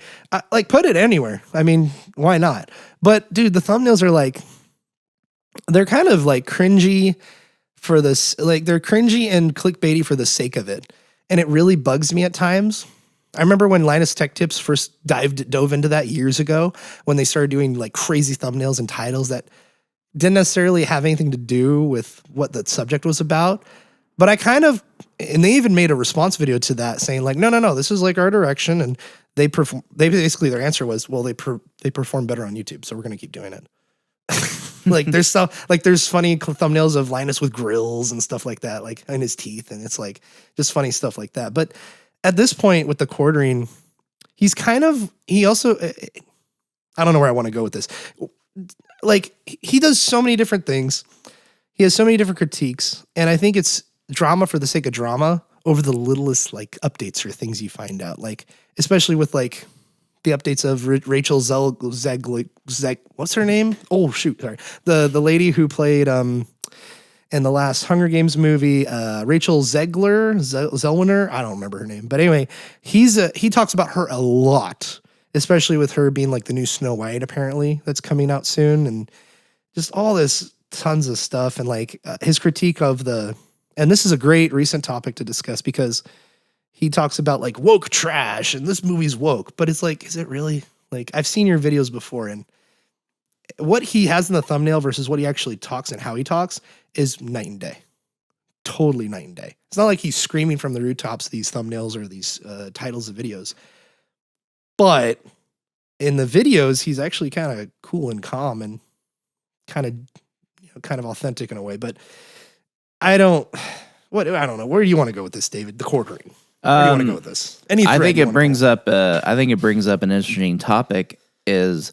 like put it anywhere. I mean, why not? But dude, the thumbnails are like, they're kind of like cringy for this, like they're cringy and clickbaity for the sake of it. And it really bugs me at times. I remember when Linus Tech Tips first dove into that years ago, when they started doing like crazy thumbnails and titles that didn't necessarily have anything to do with what the subject was about. But and they even made a response video to that saying like, no, this is like our direction. And they basically, their answer was, well, they perform better on YouTube, so we're going to keep doing it. Like there's stuff, like there's funny thumbnails of Linus with grills and stuff like that, like in his teeth. And it's like just funny stuff like that. But at this point with the Quartering, he also, I don't know where I want to go with this. Like he does so many different things. He has so many different critiques. And I think it's drama for the sake of drama over the littlest like updates or things you find out, like especially with like the updates of Rachel Zeg, what's her name? Oh shoot, sorry, the lady who played in the last Hunger Games movie, Rachel Zellweger. I don't remember her name, but anyway, he talks about her a lot, especially with her being like the new Snow White apparently that's coming out soon, and just all this tons of stuff, and like his critique of and this is a great recent topic to discuss because he talks about like woke trash and this movie's woke, but it's like, is it really? Like I've seen your videos before, and what he has in the thumbnail versus what he actually talks and how he talks is night and day. Totally night and day. It's not like he's screaming from the rooftops these thumbnails or these titles of videos. But in the videos, he's actually kind of cool and calm and kind of kind of authentic in a way. But I don't know. Where do you want to go with this, David? The quartering. Where do you want to go with this? I think it brings up an interesting topic. Is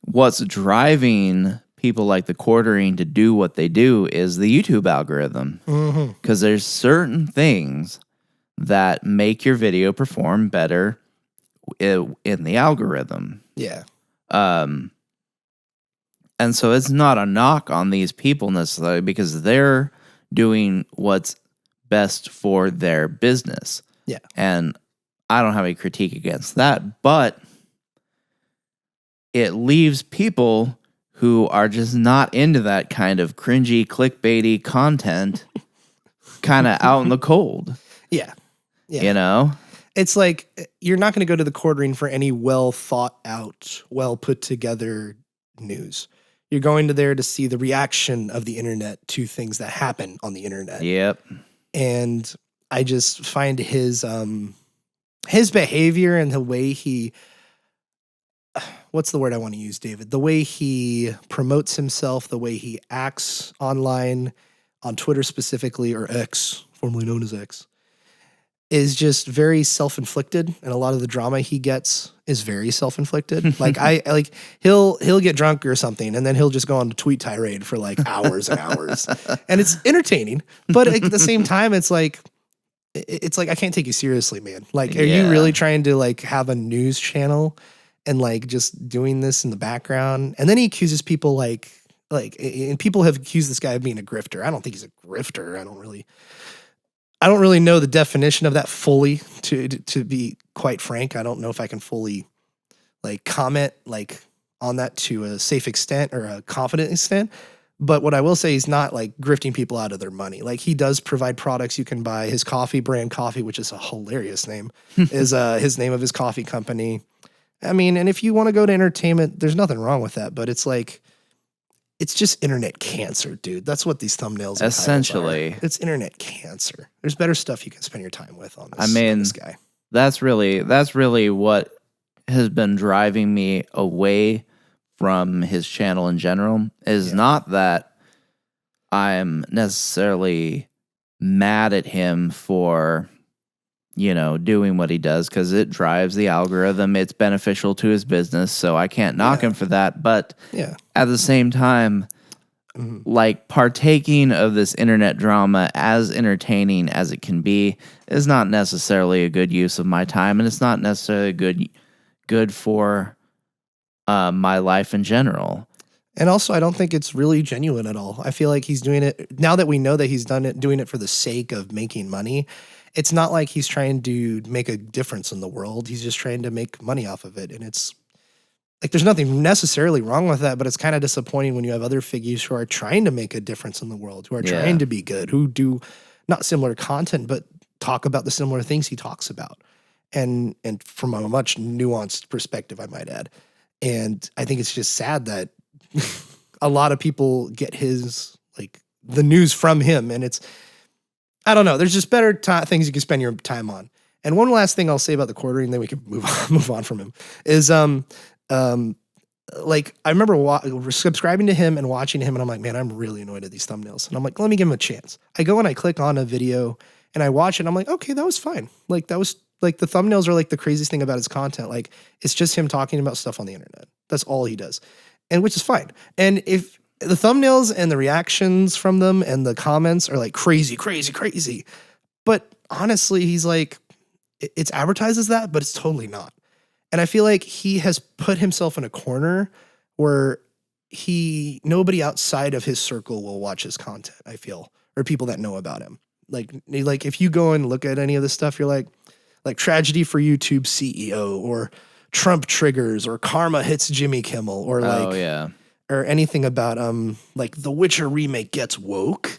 what's driving people like the quartering to do what they do is the YouTube algorithm. Because there's certain things that make your video perform better in the algorithm. Yeah. And so it's not a knock on these people necessarily, because they're doing what's best for their business. Yeah. And I don't have any critique against that, but it leaves people who are just not into that kind of cringy, clickbaity content kind of out in the cold. Yeah. You know? It's like you're not going to go to the quartering for any well thought out, well put together news. You're going to there to see the reaction of the internet to things that happen on the internet. Yep. And I just find his behavior and the way he, what's the word I want to use, David? The way he promotes himself, the way he acts online, on Twitter specifically, or X, formerly known as X, is just very self-inflicted, and a lot of the drama he gets is very self-inflicted. Like he'll get drunk or something, and then he'll just go on a tweet tirade for like hours and hours, and it's entertaining. But at the same time, it's like I can't take you seriously, man. Like, are you really trying to like have a news channel and like just doing this in the background? And then he accuses people and people have accused this guy of being a grifter. I don't think he's a grifter. I don't really know the definition of that fully, to be quite frank. I don't know if I can fully like comment like on that to a safe extent or a confident extent. But what I will say, he's not like grifting people out of their money. Like, he does provide products you can buy. His coffee brand coffee, which is a hilarious name, is his name of his coffee company. I mean, and if you want to go to entertainment, there's nothing wrong with that. But it's like, it's just internet cancer, dude. That's what these thumbnails essentially are. It's internet cancer. There's better stuff you can spend your time with on this, I mean, on this guy. That's really what has been driving me away from his channel in general. Is not that I'm necessarily mad at him for, doing what he does, because it drives the algorithm. It's beneficial to his business, so I can't knock him for that. But at the same time, like, partaking of this internet drama, as entertaining as it can be, is not necessarily a good use of my time, and it's not necessarily good for my life in general. And also, I don't think it's really genuine at all. I feel like he's doing it, now that we know that he's doing it for the sake of making money. It's not like he's trying to make a difference in the world. He's just trying to make money off of it. And it's like, there's nothing necessarily wrong with that, but it's kind of disappointing when you have other figures who are trying to make a difference in the world, who are trying to be good, who do not similar content, but talk about the similar things he talks about. And from a much nuanced perspective, I might add. And I think it's just sad that a lot of people get the news from him, and it's, I don't know. There's just better things you can spend your time on. And one last thing I'll say about the quartering, then we can move on from him, is like, I remember subscribing to him and watching him, and I'm like, man, I'm really annoyed at these thumbnails. And I'm like, let me give him a chance. I go and I click on a video and I watch it, and I'm like, okay, that was fine. Like, that was like, the thumbnails are like the craziest thing about his content. Like, it's just him talking about stuff on the internet. That's all he does. And which is fine. And if the thumbnails and the reactions from them and the comments are like crazy, crazy, crazy. But honestly, he's like, it's advertised as that, but it's totally not. And I feel like he has put himself in a corner where nobody outside of his circle will watch his content, I feel, or people that know about him. Like if you go and look at any of this stuff, you're like tragedy for YouTube CEO, or Trump triggers, or karma hits Jimmy Kimmel, or or anything about like The Witcher remake gets woke,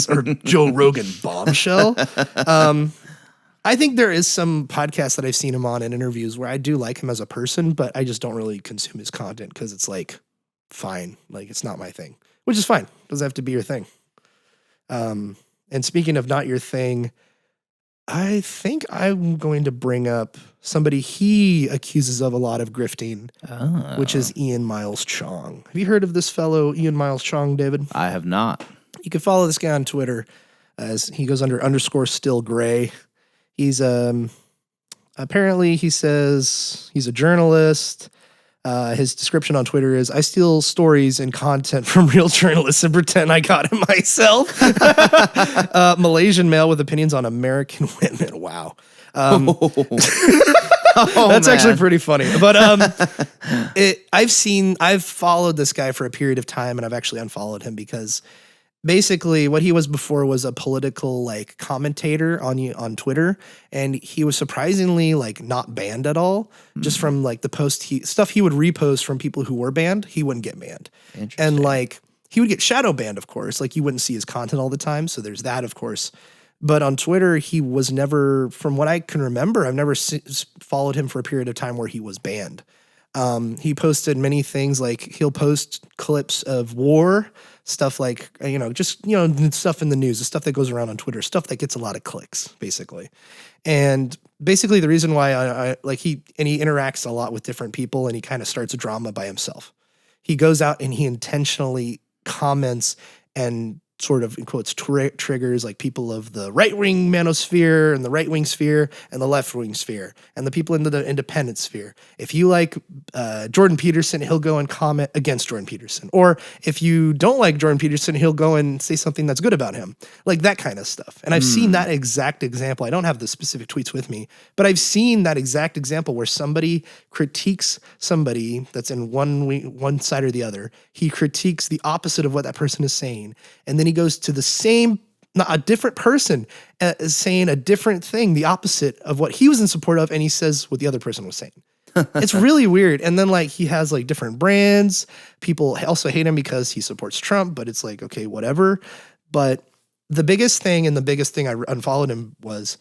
or Joe Rogan bombshell. I think there is some podcasts that I've seen him on in interviews where I do like him as a person, but I just don't really consume his content because it's like, fine, like, it's not my thing, which is fine. Doesn't have to be your thing. And speaking of not your thing, I think I'm going to bring up somebody he accuses of a lot of grifting, which is Ian Miles Chong. Have you heard of this fellow, Ian Miles Chong, David? I have not. You can follow this guy on Twitter as he goes under _still_gray. He's apparently he says he's a journalist. His description on Twitter is, I steal stories and content from real journalists and pretend I got it myself. Malaysian male with opinions on American women. Wow. That's actually pretty funny. But I've followed this guy for a period of time, and I've actually unfollowed him because basically what he was before was a political like commentator on Twitter, and he was surprisingly like not banned at all. Just from like the stuff he would repost from people who were banned, he wouldn't get banned. And like he would get shadow banned, of course. Like you wouldn't see his content all the time, so there's that, of course. But on Twitter, he was never, from what I can remember, I've never followed him for a period of time where he was banned. He posted many things, like he'll post clips of war, stuff like, just stuff in the news, the stuff that goes around on Twitter, stuff that gets a lot of clicks, basically. And basically the reason why he interacts a lot with different people, and he kind of starts a drama by himself. He goes out and he intentionally comments and sort of, in quotes, triggers like people of the right-wing manosphere and the right-wing sphere and the left-wing sphere and the people into the independent sphere. If you like Jordan Peterson, he'll go and comment against Jordan Peterson. Or if you don't like Jordan Peterson, he'll go and say something that's good about him. Like that kind of stuff. And I've seen that exact example. I don't have the specific tweets with me, but I've seen that exact example where somebody critiques somebody that's in one side or the other. He critiques the opposite of what that person is saying. And then he goes to a different person saying a different thing, the opposite of what he was in support of, and he says what the other person was saying. It's really weird. And then like he has like different brands. People also hate him because he supports Trump, but it's like, okay, whatever. But the biggest thing I unfollowed him was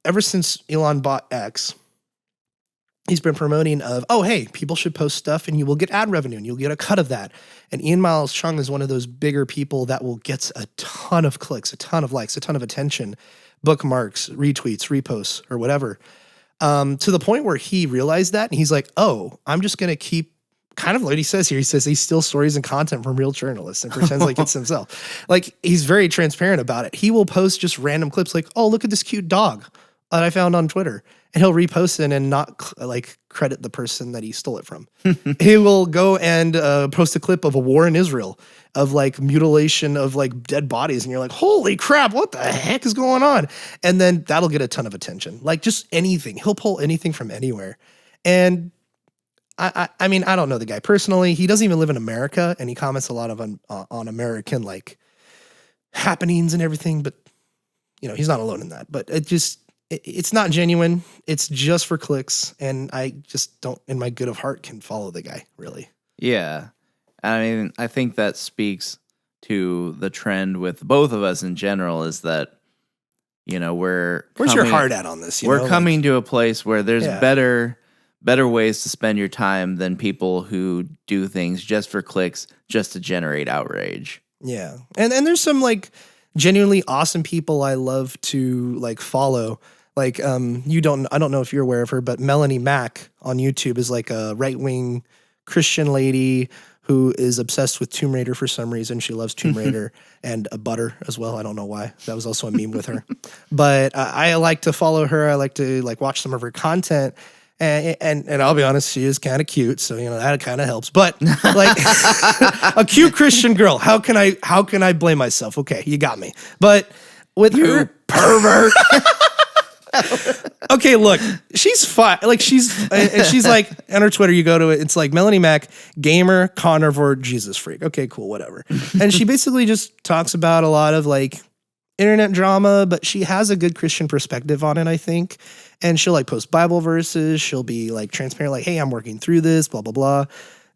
ever since Elon bought X, he's been promoting hey, people should post stuff and you will get ad revenue and you'll get a cut of that. And Ian Miles Chung is one of those bigger people that will get a ton of clicks, a ton of likes, a ton of attention, bookmarks, retweets, reposts, or whatever. To the point where he realized that and he's like, I'm just going to keep, kind of what he says here. He says he steals stories and content from real journalists and pretends like it's himself. Like he's very transparent about it. He will post just random clips like, look at this cute dog that I found on Twitter. And he'll repost it and not credit the person that he stole it from. He will go and post a clip of a war in Israel, of like mutilation of like dead bodies. And you're like, holy crap, what the heck is going on? And then that'll get a ton of attention. Like just anything. He'll pull anything from anywhere. And I mean, I don't know the guy personally. He doesn't even live in America, and he comments a lot of on American like happenings and everything. But he's not alone in that. But it's not genuine. It's just for clicks. And I just don't, in my good of heart, can follow the guy, really. Yeah. I mean, I think that speaks to the trend with both of us in general is that, where's your heart at on this? We're coming to a place where there's better ways to spend your time than people who do things just for clicks, just to generate outrage. Yeah. And there's some like genuinely awesome people I love to like follow. Like, I don't know if you're aware of her, but Melonie Mac on YouTube is like a right-wing Christian lady who is obsessed with Tomb Raider for some reason. She loves Tomb Raider and a butter as well. I don't know why. That was also a meme with her. But I like to follow her. I like to like watch some of her content. And I'll be honest, she is kind of cute, so that kind of helps. But like a cute Christian girl, how can I blame myself? Okay, you got me. But with her pervert. Okay, look, she's fine. Like she's like on her Twitter, you go to it, it's like Melonie Mac, gamer, carnivore, Jesus freak. Okay, cool, whatever. And she basically just talks about a lot of like internet drama, but she has a good Christian perspective on it, I think. And she'll like post Bible verses. She'll be like transparent, like, hey, I'm working through this, blah, blah, blah.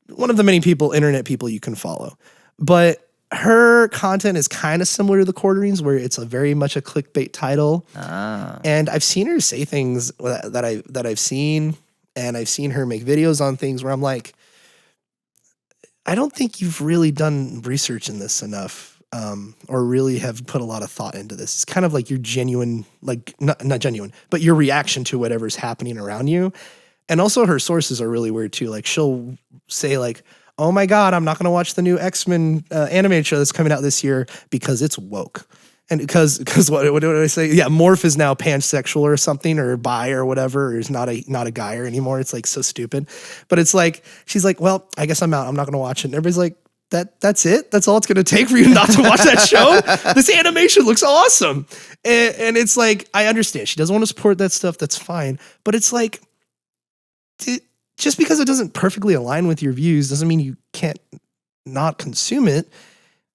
One of the many internet people you can follow. But her content is kind of similar to the Quarterings, where it's very much a clickbait title. And I've seen her say things that I've seen, and I've seen her make videos on things where I'm like, I don't think you've really done research in this enough. or really have put a lot of thought into this. It's kind of like your genuine, like not genuine, but your reaction to whatever's happening around you. And also her sources are really weird too. Like she'll say like, oh my God, I'm not going to watch the new X-Men animated show that's coming out this year because it's woke. And because what do I say? Yeah, Morph is now pansexual or something, or bi or whatever, or is not a guyer anymore. It's like so stupid. But it's like, she's like, well, I guess I'm out. I'm not going to watch it. And everybody's like, that's it? That's all it's going to take for you not to watch that show? This animation looks awesome. And it's like, I understand. She doesn't want to support that stuff. That's fine. But it's like, just because it doesn't perfectly align with your views doesn't mean you can't not consume it.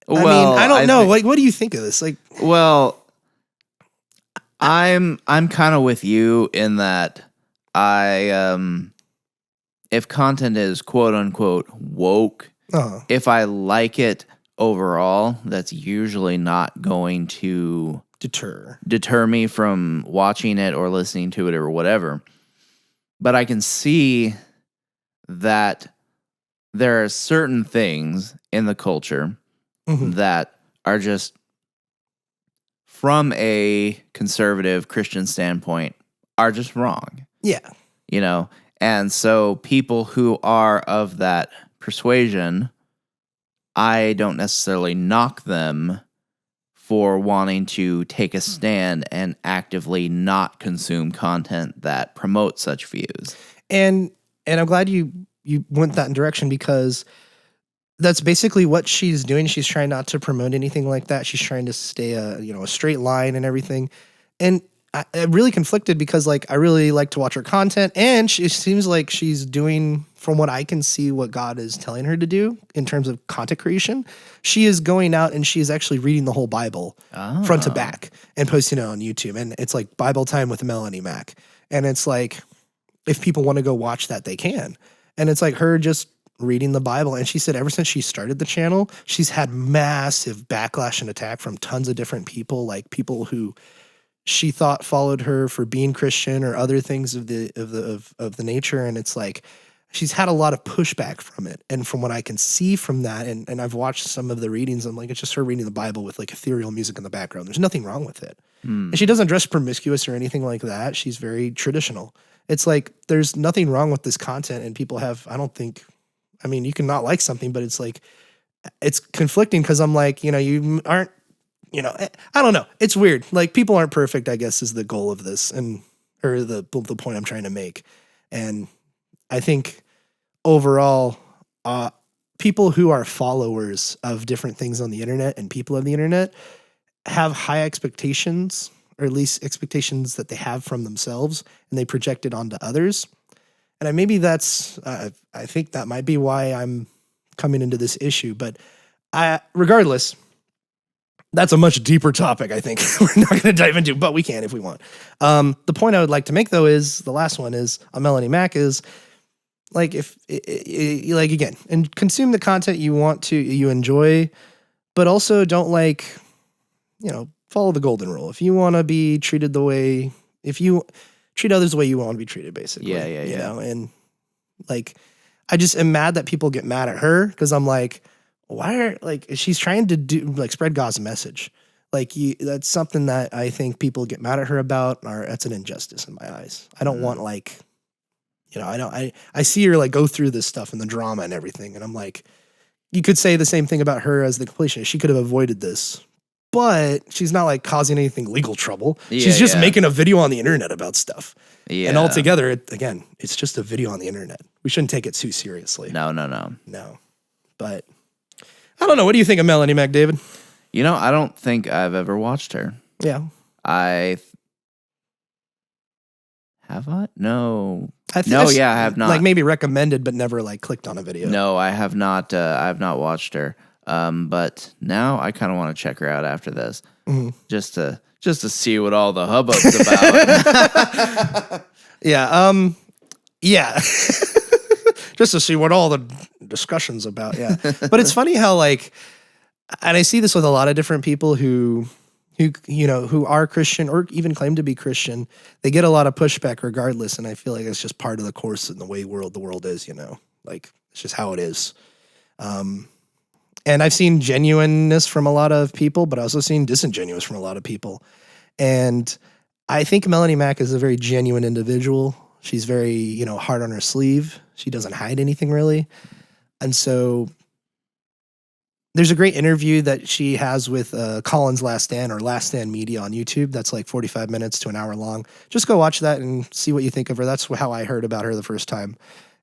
Well, I don't know. Like, what do you think of this? Like, well, I'm kind of with you in that if content is quote unquote woke, if I like it overall, that's usually not going to deter me from watching it or listening to it or whatever. But I can see that there are certain things in the culture that are just, from a conservative Christian standpoint, are just wrong. Yeah. You know? And so people who are of that persuasion, I don't necessarily knock them for wanting to take a stand and actively not consume content that promotes such views. And I'm glad you went that direction, because that's basically what she's doing. She's trying not to promote anything like that. She's trying to stay a straight line and everything. And I'm really conflicted because like I really like to watch her content, and she seems like she's doing, from what I can see, what God is telling her to do in terms of content creation. She is going out and she is actually reading the whole Bible front to back and posting it on YouTube. And it's like Bible time with Melonie Mac. And it's like, if people want to go watch that, they can. And it's like her just reading the Bible. And she said ever since she started the channel, she's had massive backlash and attack from tons of different people, like people who she thought followed her for being Christian or other things of the nature. And it's like, she's had a lot of pushback from it. And from what I can see from that, and I've watched some of the readings, I'm like, it's just her reading the Bible with like ethereal music in the background. There's nothing wrong with it. And she doesn't dress promiscuous or anything like that. She's very traditional. It's like, there's nothing wrong with this content, and people have, you can not like something, but it's like, it's conflicting because I'm like, you aren't, I don't know. It's weird. Like, people aren't perfect, I guess, is the goal of this, or the point I'm trying to make. And I think overall, people who are followers of different things on the internet and people of the internet have high expectations, or at least expectations that they have from themselves, and they project it onto others. And maybe that's, I think that might be why I'm coming into this issue. But regardless, that's a much deeper topic, I think. We're not going to dive into, but we can if we want. The point I would like to make, though, is the last one is on Melonie Mac is, like, again, and consume the content you enjoy, but also don't follow the golden rule. If you want to be treated if you treat others the way you want to be treated, basically. Yeah. And like, I just am mad that people get mad at her, because I'm like, she's trying to spread God's message. Like, that's something that I think people get mad at her about, or that's an injustice in my eyes. I don't want I see her go through this stuff and the drama and everything. And I'm like, you could say the same thing about her as the completionist. She could have avoided this, but she's not causing anything legal trouble. She's just making a video on the internet about stuff. Yeah. And altogether, it's just a video on the internet. We shouldn't take it too seriously. No. But I don't know. What do you think of Melonie Mac, David? I don't think I've ever watched her. Yeah. Have I? No. I have not. Maybe recommended, but never clicked on a video. No, I have not. I have not watched her. But now I kind of want to check her out after this, just to see what all the hubbub's about. Yeah. Yeah. Just to see what all the discussion's about. Yeah. But it's funny how and I see this with a lot of different people who are Christian or even claim to be Christian. They get a lot of pushback regardless, and I feel like it's just part of the course in the way the world is. It's just how it is. And I've seen genuineness from a lot of people, but I've also seen disingenuous from a lot of people. And I think Melonie Mac is a very genuine individual. She's very, hard on her sleeve. She doesn't hide anything really. And so there's a great interview that she has with Colin's Last Stand or Last Stand Media on YouTube. That's like 45 minutes to an hour long. Just go watch that and see what you think of her. That's how I heard about her the first time.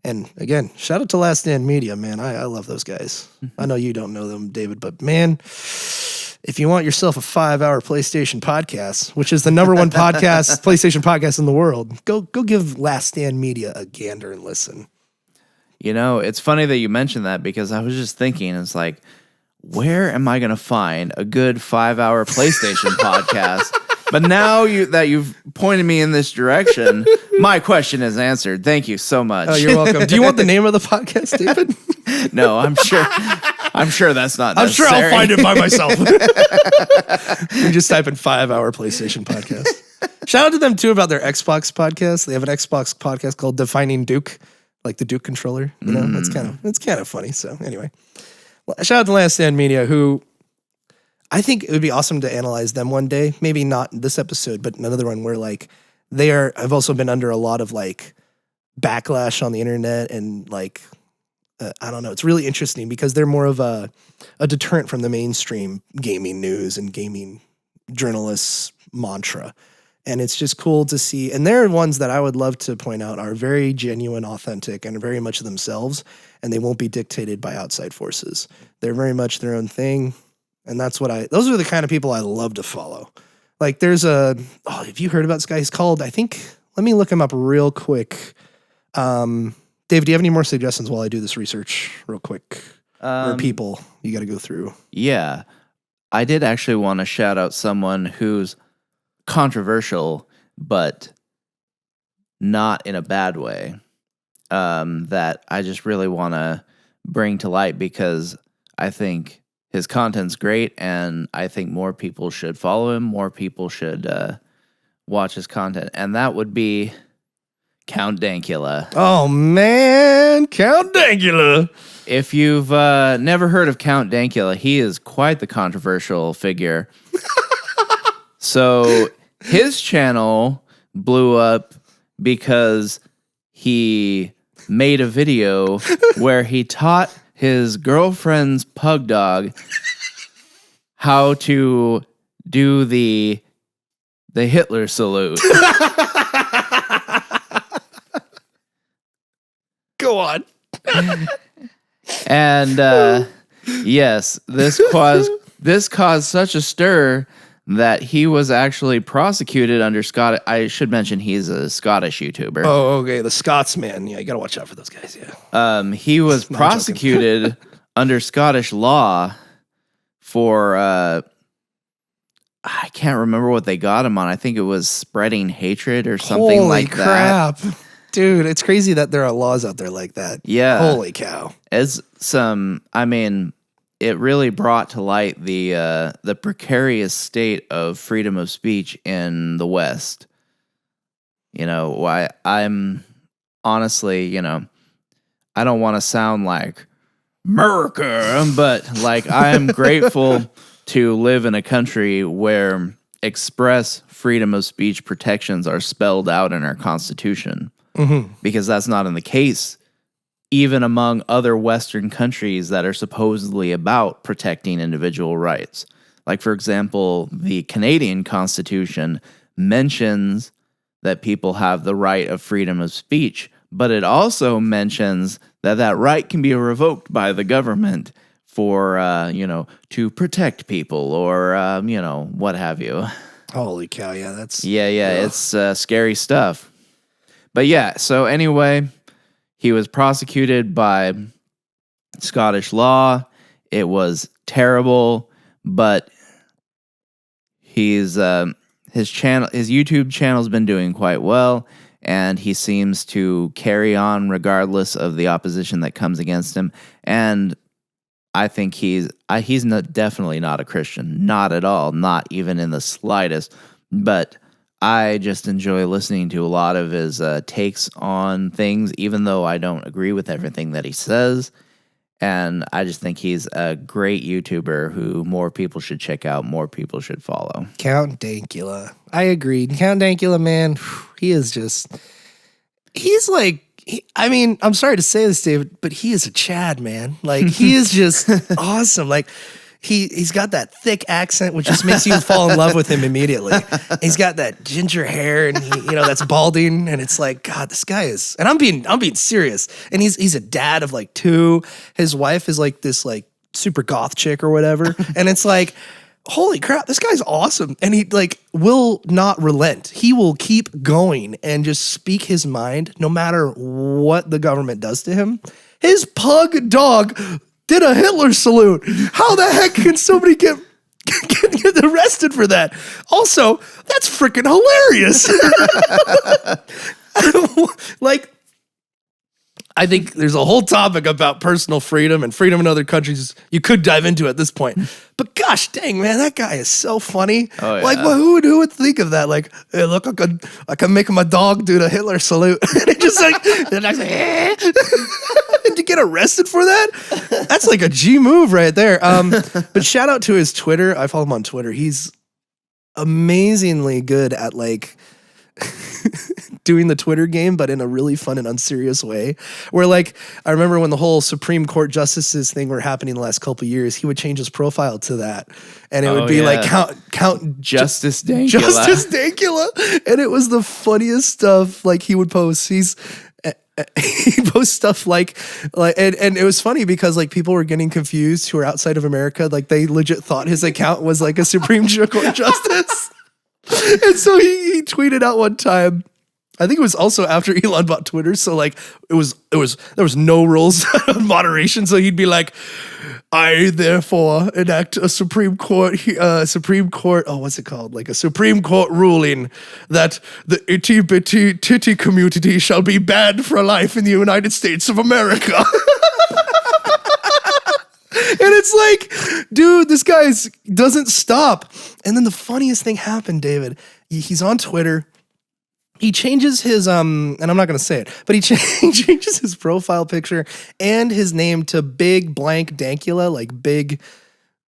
And again, shout out to Last Stand Media, man. I love those guys. I know you don't know them, David, but man, if you want yourself a 5-hour PlayStation podcast, which is the number one PlayStation podcast in the world, go give Last Stand Media a gander and listen. It's funny that you mentioned that because I was just thinking, it's like, where am I going to find a good 5-hour PlayStation podcast? But now that you've pointed me in this direction, my question is answered. Thank you so much. Oh, you're welcome. Do you want the name of the podcast, David? No, I'm sure that's not necessary. I'm sure I'll find it by myself. You just type in 5-hour PlayStation podcast. Shout out to them too about their Xbox podcast. They have an Xbox podcast called Defining Duke, like the Duke controller. That's kind of funny. So anyway, shout out to Last Stand Media, who I think it would be awesome to analyze them one day. Maybe not this episode, but another one where like I've also been under a lot of like backlash on the internet and like, I don't know. It's really interesting because they're more of a deterrent from the mainstream gaming news and gaming journalists mantra. And it's just cool to see. And they're ones that I would love to point out are very genuine, authentic, and very much themselves. And they won't be dictated by outside forces. They're very much their own thing. And those are the kind of people I love to follow. Like there's have you heard about this guy? He's called, let me look him up real quick. David, do you have any more suggestions while I do this research real quick? Or people you got to go through? Yeah. I did actually want to shout out someone who's controversial, but not in a bad way, that I just really want to bring to light because I think his content's great, and I think more people should follow him. More people should watch his content, and that would be Count Dankula. Oh, man, Count Dankula. If you've never heard of Count Dankula, he is quite the controversial figure. So his channel blew up because he made a video where he taught his girlfriend's pug dog how to do the Hitler salute. Go on. And yes, this caused such a stir that he was actually prosecuted under Scottish. I should mention he's a Scottish YouTuber. Oh, okay, the Scotsman. Yeah, you gotta watch out for those guys. Yeah. He was prosecuted under Scottish law for I can't remember what they got him on. I think it was spreading hatred or something Holy like crap. that. Dude, it's crazy that there are laws out there like that. Yeah. Holy cow. It really brought to light the precarious state of freedom of speech in the West. I'm honestly, I don't want to sound like America, but like I am grateful to live in a country where express freedom of speech protections are spelled out in our Constitution. Mm-hmm. Because that's not in the case even among other Western countries that are supposedly about protecting individual rights. Like, for example, the Canadian Constitution mentions that people have the right of freedom of speech, but it also mentions that that right can be revoked by the government for, to protect people or, what have you. Holy cow, yeah, that's... Yeah, it's scary stuff. But yeah, so anyway, he was prosecuted by Scottish law. It was terrible, but his YouTube channel's been doing quite well, and he seems to carry on regardless of the opposition that comes against him. And I think he's definitely not a Christian, not at all, not even in the slightest. But I just enjoy listening to a lot of his takes on things, even though I don't agree with everything that he says. And I just think he's a great YouTuber who more people should check out, more people should follow. Count Dankula. I agreed. Count Dankula, man, he is just, he's like, I mean, I'm sorry to say this, David, but he is a Chad, man. Like, he is just awesome. Like, he's got that thick accent, which just makes you fall in love with him immediately. He's got that ginger hair, and that's balding, and it's like, God, this guy is. And I'm being serious. And he's a dad of like 2. His wife is like this like super goth chick or whatever, and it's like, holy crap, this guy's awesome. And he like will not relent. He will keep going and just speak his mind no matter what the government does to him. His pug dog did a Hitler salute. How the heck can somebody get arrested for that? Also, that's freaking hilarious. Like, I think there's a whole topic about personal freedom and freedom in other countries you could dive into at this point. But gosh dang, man, that guy is so funny. Oh, yeah. Like, well, who would think of that? Like, hey, look, I could make my dog do the Hitler salute. And it just like, and I was like, eh. To get arrested for that? That's like a G move right there. But shout out to his Twitter. I follow him on Twitter. He's amazingly good at like doing the Twitter game, but in a really fun and unserious way. Where like, I remember when the whole Supreme Court justices thing were happening the last couple of years, he would change his profile to that. And it would be like count Justice Dankula. Justice Dankula. And it was the funniest stuff like he would post. He posts stuff like and it was funny because like people were getting confused who were outside of America. Like they legit thought his account was like a Supreme Court justice. And so he tweeted out one time, I think it was also after Elon bought Twitter. So like there was no rules of moderation. So he'd be like, I therefore enact a Supreme Court, what's it called? Like a Supreme Court ruling that the itty bitty titty community shall be banned for life in the United States of America. And it's like, dude, this guy doesn't stop. And then the funniest thing happened, David. He's on Twitter. He changes his, and I'm not going to say it, but he changes his profile picture and his name to Big Blank Dankula, like big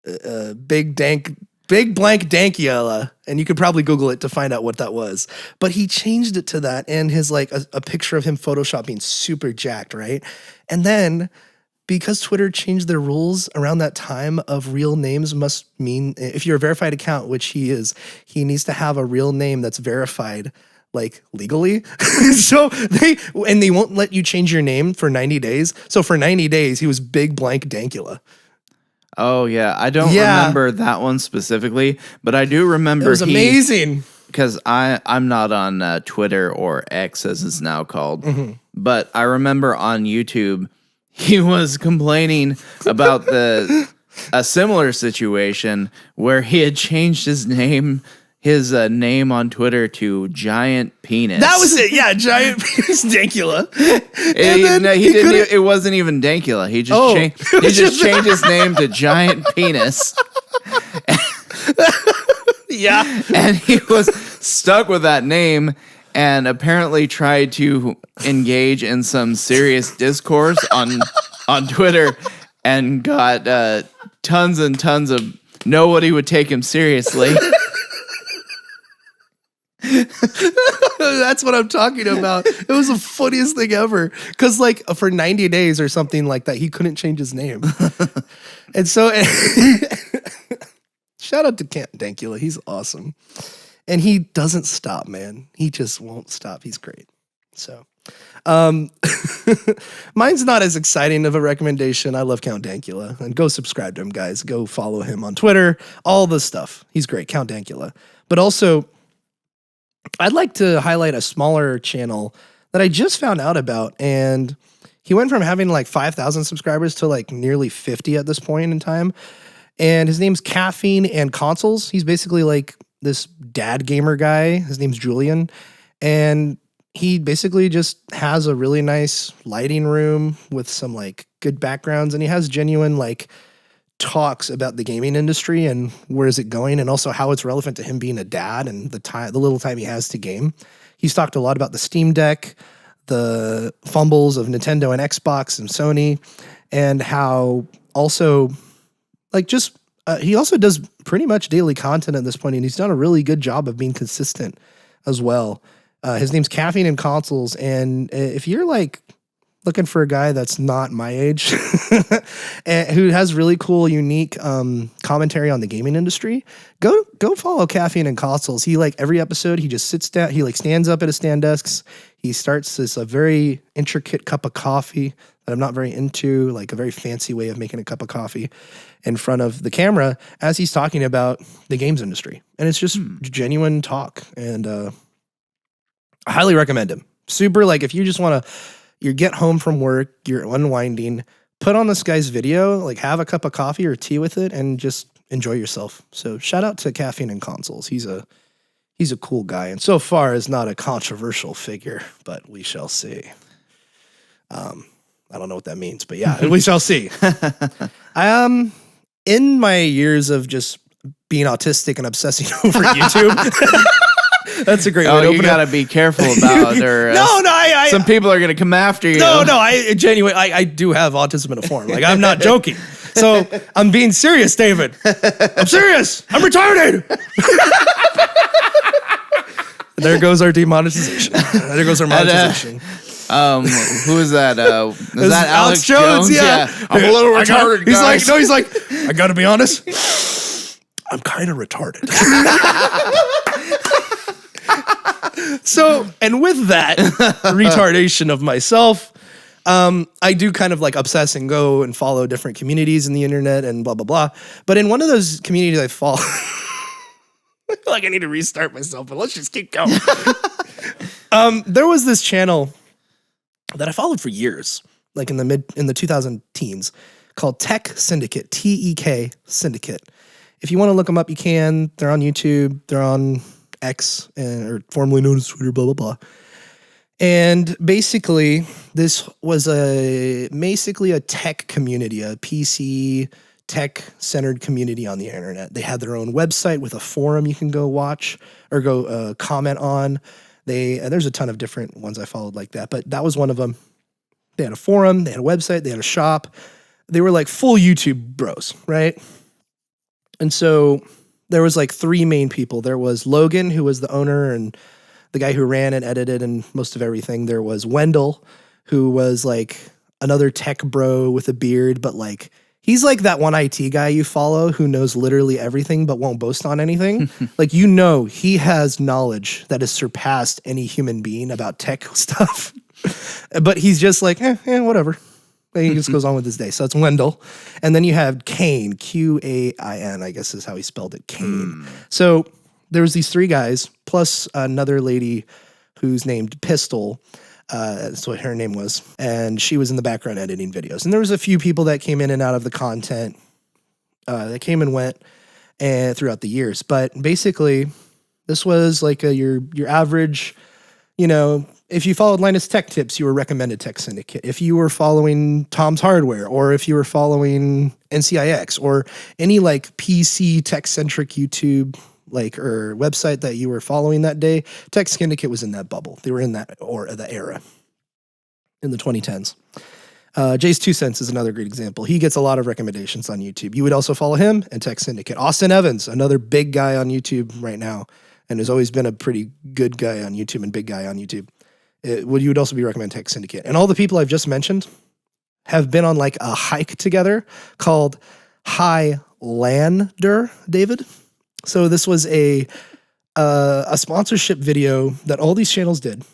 blank Dankula. And you could probably Google it to find out what that was. But he changed it to that and his like a picture of him Photoshop being super jacked, right? And then because Twitter changed their rules around that time of real names must mean, if you're a verified account, which he is, he needs to have a real name that's verified like legally. So they won't let you change your name for 90 days. So for 90 days, he was Big Blank Dankula. Oh yeah. I don't remember that one specifically, but I do remember it was amazing. Because I'm not on Twitter or X as it's now called, but I remember on YouTube, he was complaining about a similar situation where he had changed his name on Twitter to Giant Penis. That was it, yeah, Giant Penis Dankula. It wasn't even Dankula. He just changed his name to Giant Penis. Yeah, and he was stuck with that name. And apparently tried to engage in some serious discourse on Twitter and got tons and tons of nobody would take him seriously. That's what I'm talking about. It was the funniest thing ever. Because like for 90 days or something like that, he couldn't change his name. And so shout out to Dankula. He's awesome. And he doesn't stop, man. He just won't stop. He's great. So, mine's not as exciting of a recommendation. I love Count Dankula. And go subscribe to him, guys. Go follow him on Twitter. All the stuff. He's great. Count Dankula. But also, I'd like to highlight a smaller channel that I just found out about. And he went from having like 5,000 subscribers to like nearly 50 at this point in time. And his name's Caffeine and Consoles. He's basically like this dad gamer guy. His name's Julian. And he basically just has a really nice lighting room with some like good backgrounds. And he has genuine like talks about the gaming industry and where is it going and also how it's relevant to him being a dad and the little time he has to game. He's talked a lot about the Steam Deck, the fumbles of Nintendo and Xbox and Sony. and how also like just he also does pretty much daily content at this point, and he's done a really good job of being consistent as well. His name's Caffeine and Consoles, and if you're like looking for a guy that's not my age and who has really cool, unique commentary on the gaming industry, go follow Caffeine and Consoles. He like every episode, he just sits down, he like stands up at his stand desks. He starts this a very intricate cup of coffee that I'm not very into, like a very fancy way of making a cup of coffee in front of the camera as he's talking about the games industry. And it's just genuine talk. And I highly recommend him. Super, like if you just want to, you get home from work, you're unwinding, put on this guy's video, like have a cup of coffee or tea with it and just enjoy yourself. So shout out to Caffeine and Consoles. He's a cool guy, and so far is not a controversial figure, but we shall see. I don't know what that means, but yeah, we shall see. In my years of just being autistic and obsessing over YouTube, that's a great way to open it. You gotta be careful about or some people are gonna come after you. No, I genuinely, I do have autism in a form. Like, I'm not joking. So I'm being serious, David. I'm serious. I'm retarded. There goes our demonetization. There goes our monetization. Who is that? Is that Alex Jones? Yeah. I'm a little retarded, guys. He's like, I gotta be honest, I'm kind of retarded. So, and with that retardation of myself, I do kind of like obsess and go and follow different communities in the internet and blah, blah, blah. But in one of those communities I follow, I feel like I need to restart myself, but let's just keep going. There was this channel that I followed for years, like in the 2000 teens, called Tek Syndicate, Tek Syndicate. If you want to look them up, you can. They're on YouTube. They're on X, or formerly known as Twitter, blah, blah, blah. And basically, this was basically a tech community, a PC tech-centered community on the internet. They had their own website with a forum you can go watch or go comment on. There's a ton of different ones I followed like that, but that was one of them. They had a forum, they had a website, they had a shop. They were like full YouTube bros, right? And so there was like three main people. There was Logan, who was the owner and the guy who ran and edited and most of everything. There was Wendell, who was like another tech bro with a beard, but like he's like that one IT guy you follow who knows literally everything but won't boast on anything. Like, you know, he has knowledge that has surpassed any human being about tech stuff. But he's just like, whatever. And he just goes on with his day. So it's Wendell. And then you have Kane, Qain, I guess is how he spelled it, Kane. So there was these three guys, plus another lady who's named Pistol. That's what her name was. And she was in the background editing videos. And there was a few people that came in and out of the content that came and went throughout the years. But basically, this was like your average, you know, if you followed Linus Tech Tips, you were recommended Tek Syndicate. If you were following Tom's Hardware, or if you were following NCIX, or any like PC tech-centric YouTube like or website that you were following that day, Tek Syndicate was in that bubble. They were in that or the era in the 2010s. Jay's 2 Cents is another great example. He gets a lot of recommendations on YouTube. You would also follow him and Tek Syndicate. Austin Evans, another big guy on YouTube right now, and has always been a pretty good guy on YouTube and big guy on YouTube. You would also be recommend Tek Syndicate. And all the people I've just mentioned have been on like a hike together called Highlander, David. So this was a sponsorship video that all these channels did. It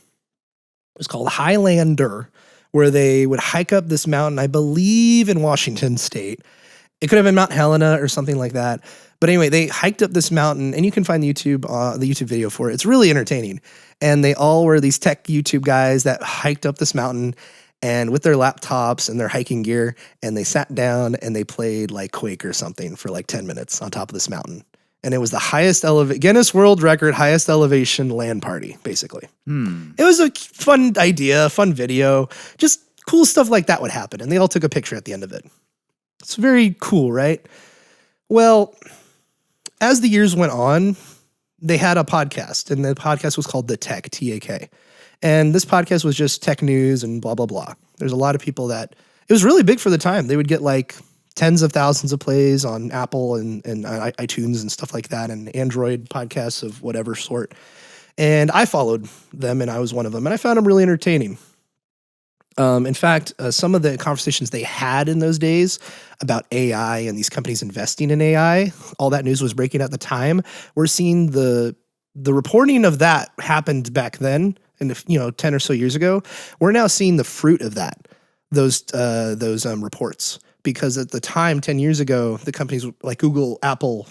was called Highlander, where they would hike up this mountain, I believe in Washington State. It could have been Mount Helena or something like that. But anyway, they hiked up this mountain, and you can find the YouTube video for it. It's really entertaining. And they all were these tech YouTube guys that hiked up this mountain and with their laptops and their hiking gear, and they sat down and they played like Quake or something for like 10 minutes on top of this mountain. And it was the highest Guinness World Record, highest elevation LAN party, basically. It was a fun idea, fun video, just cool stuff like that would happen. And they all took a picture at the end of it. It's very cool, right? Well, as the years went on, they had a podcast, and the podcast was called The Tek, T-A-K. And this podcast was just tech news and blah, blah, blah. There's a lot of people that, It was really big for the time. They would get like tens of thousands of plays on Apple and iTunes and stuff like that, and Android podcasts of whatever sort. And I followed them, and I was one of them, and I found them really entertaining. In fact, some of the conversations they had in those days about AI and these companies investing in AI, all that news was breaking at the time. We're seeing the reporting of that happened back then, and 10 or so years ago. We're now seeing the fruit of that, those reports, because at the time, 10 years ago, the companies like Google, Apple,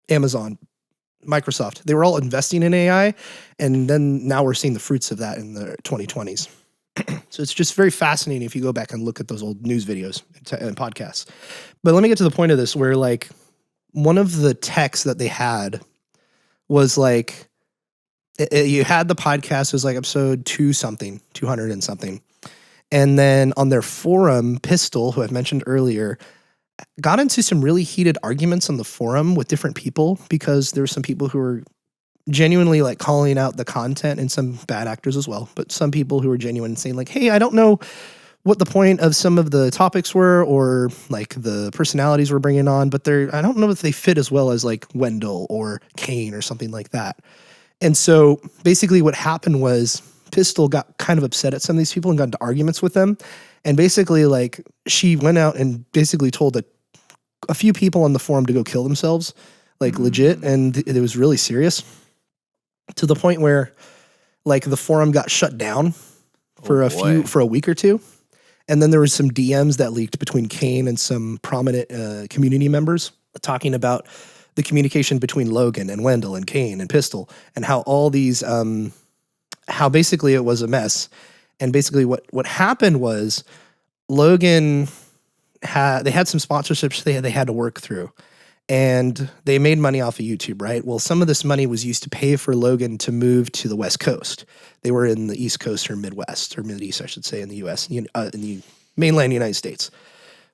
Amazon, Microsoft, they were all investing in AI, and then now we're seeing the fruits of that in the 2020s. So it's just very fascinating if you go back and look at those old news videos and podcasts. But let me get to the point of this, where like one of the texts that they had was like, you had the podcast, it was like episode 200 and something. And then on their forum, Pistol, who I've mentioned earlier, got into some really heated arguments on the forum with different people, because there were some people who were genuinely like calling out the content, and some bad actors as well, but some people who were genuine and saying like, hey, I don't know what the point of some of the topics were, or like the personalities we're bringing on, but I don't know if they fit as well as like Wendell or Kane or something like that. And so basically what happened was Pistol got kind of upset at some of these people and got into arguments with them. And basically, like, she went out and basically told a few people on the forum to go kill themselves, like legit. And it was really serious, to the point where like the forum got shut down for a week or two. And then there was some DMs that leaked between Kane and some prominent community members talking about the communication between Logan and Wendell and Kane and Pistol, and how all these, how basically it was a mess. And basically what happened was Logan they had some sponsorships they had to work through, and they made money off of YouTube, right? Well, some of this money was used to pay for Logan to move to the West Coast. They were in the East Coast, or Midwest, or Mideast, I should say, in the U.S., in the mainland United States.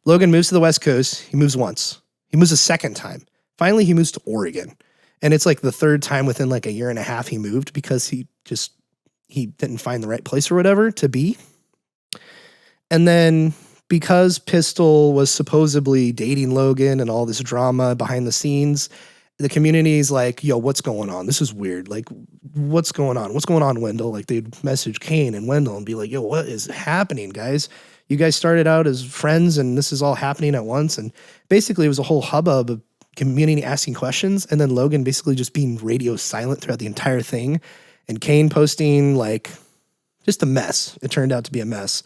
Logan moves to the West Coast. He moves once. He moves a second time. Finally, he moves to Oregon. And it's like the third time within like a year and a half he moved, because he didn't find the right place or whatever to be. And then because Pistol was supposedly dating Logan and all this drama behind the scenes, the community's like, yo, what's going on? This is weird. Like, what's going on? What's going on, Wendell? Like, they'd message Kane and Wendell and be like, yo, what is happening, guys? You guys started out as friends and this is all happening at once. And basically it was a whole hubbub of community asking questions, and then Logan basically just being radio silent throughout the entire thing. And Kane posting like just a mess. It turned out to be a mess.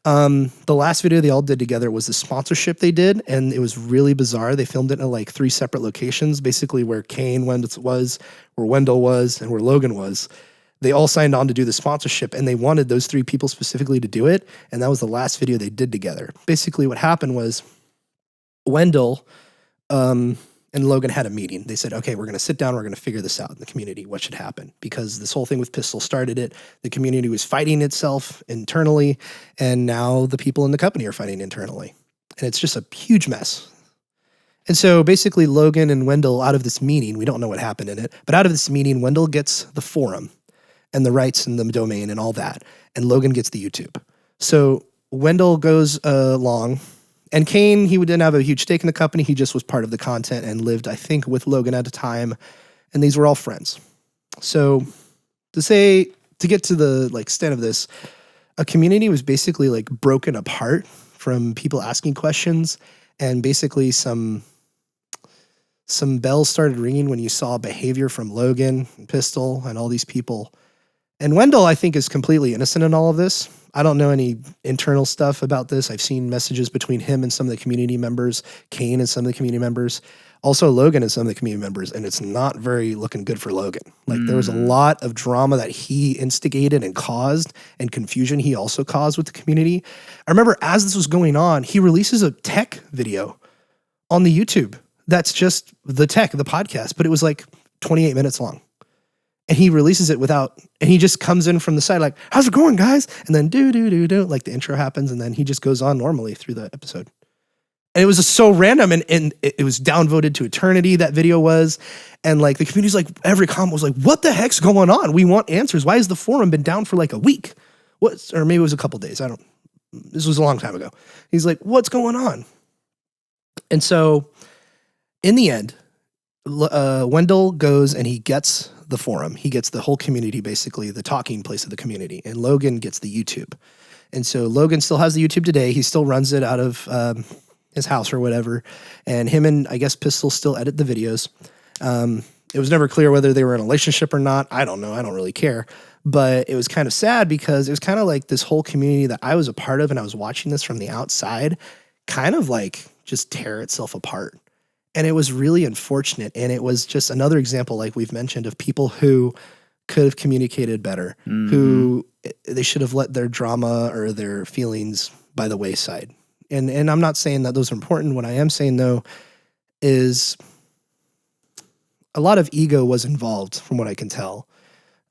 The last video they all did together was the sponsorship they did, and it was really bizarre. They filmed it in like 3 separate locations, basically where Kane was, where Wendell was, and where Logan was. They all signed on to do the sponsorship, and they wanted those 3 people specifically to do it, and that was the last video they did together. Basically what happened was Wendell and Logan had a meeting. They said, okay, we're going to sit down. We're going to figure this out in the community. What should happen? Because this whole thing with Pistol started it. The community was fighting itself internally, and now the people in the company are fighting internally. And it's just a huge mess. And so basically Logan and Wendell, out of this meeting, we don't know what happened in it, but out of this meeting, Wendell gets the forum and the rights and the domain and all that. And Logan gets the YouTube. So Wendell goes along. And Kane, he didn't have a huge stake in the company. He just was part of the content and lived, I think, with Logan at a time. And these were all friends. So to get to the like extent of this, a community was basically like broken apart from people asking questions. And basically some bells started ringing when you saw behavior from Logan and Pistol and all these people. And Wendell, I think, is completely innocent in all of this. I don't know any internal stuff about this. I've seen messages between him and some of the community members, Kane and some of the community members, also Logan and some of the community members, and it's not very looking good for Logan. Like there was a lot of drama that he instigated and caused, and confusion he also caused with the community. I remember as this was going on, he releases a Tek video on the YouTube. That's just the Tek, the podcast, but it was like 28 minutes long. And he releases it and he just comes in from the side like, how's it going, guys? And then do, like the intro happens, and then he just goes on normally through the episode. And it was just so random, and it was downvoted to eternity, that video was. And like the community's like, every comment was like, what the heck's going on? We want answers. Why has the forum been down for like a week? Or maybe it was a couple days. I'm This was a long time ago. He's like, what's going on? And so in the end, Wendell goes and he gets the forum. He gets the whole community, basically the talking place of the community. And Logan gets the YouTube. And so Logan still has the YouTube today. He still runs it out of his house or whatever. And him and I guess Pistol still edit the videos. It was never clear whether they were in a relationship or not. I don't know. I don't really care. But it was kind of sad because it was kind of like this whole community that I was a part of and I was watching this from the outside kind of like just tear itself apart. And it was really unfortunate. And it was just another example, like we've mentioned, of people who could have communicated better, who they should have let their drama or their feelings by the wayside. And I'm not saying that those are important. What I am saying, though, is a lot of ego was involved, from what I can tell,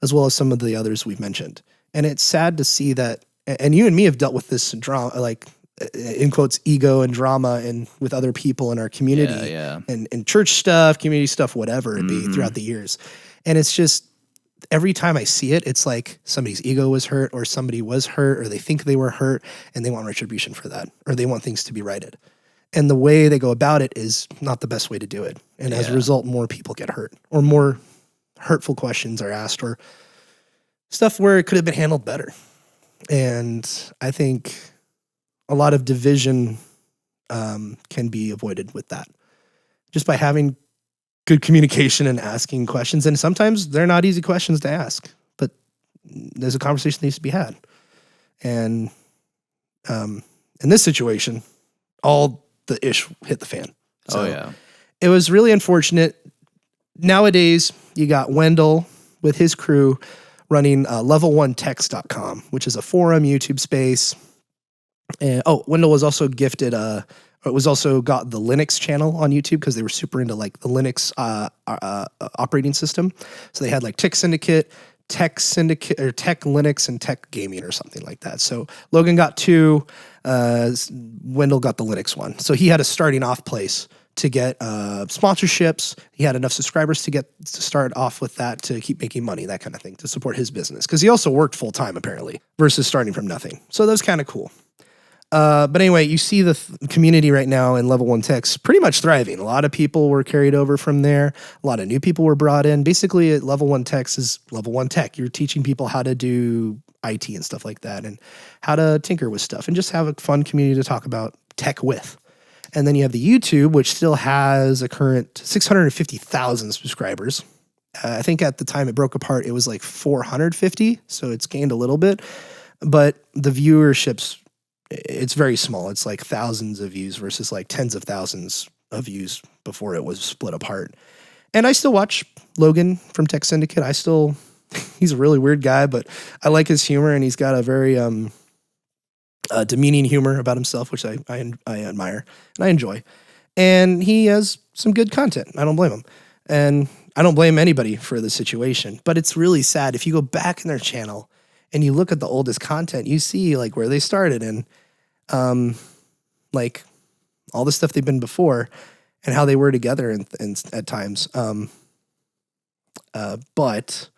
as well as some of the others we've mentioned. And it's sad to see that, and you and me have dealt with this drama, like, in quotes, ego and drama and with other people in our community and church stuff, community stuff, whatever it be throughout the years. And it's just, every time I see it, it's like somebody's ego was hurt or somebody was hurt or they think they were hurt and they want retribution for that or they want things to be righted. And the way they go about it is not the best way to do it. And as a result, more people get hurt or more hurtful questions are asked or stuff where it could have been handled better. And I think a lot of division can be avoided with that just by having good communication and asking questions. And sometimes they're not easy questions to ask, but there's a conversation that needs to be had. And in this situation, all the ish hit the fan. So it was really unfortunate. Nowadays, you got Wendell with his crew running level1text.com, which is a forum YouTube space. And Wendell was also gifted got the Linux channel on YouTube because they were super into like the Linux operating system. So they had like Tek Syndicate, Tek Linux, and Tek Gaming or something like that. So Logan got 2, Wendell got the Linux one. So he had a starting off place to get sponsorships. He had enough subscribers to start off with that to keep making money, that kind of thing, to support his business. Because he also worked full time apparently versus starting from nothing. So that was kind of cool. But anyway, you see the community right now in Level 1 Tech's pretty much thriving. A lot of people were carried over from there. A lot of new people were brought in. Basically, at Level 1 Tech's is Level 1 Tech. You're teaching people how to do IT and stuff like that and how to tinker with stuff and just have a fun community to talk about tech with. And then you have the YouTube, which still has a current 650,000 subscribers. I think at the time it broke apart, it was like 450. So it's gained a little bit. But the viewership's it's very small. It's like thousands of views versus like tens of thousands of views before it was split apart. And I still watch Logan from Tek Syndicate. He's a really weird guy, but I like his humor and he's got a very demeaning humor about himself, which I admire and I enjoy. And he has some good content. I don't blame him. And I don't blame anybody for the situation, but it's really sad. If you go back in their channel and you look at the oldest content, you see like where they started and like all the stuff they've been before and how they were together and at times. But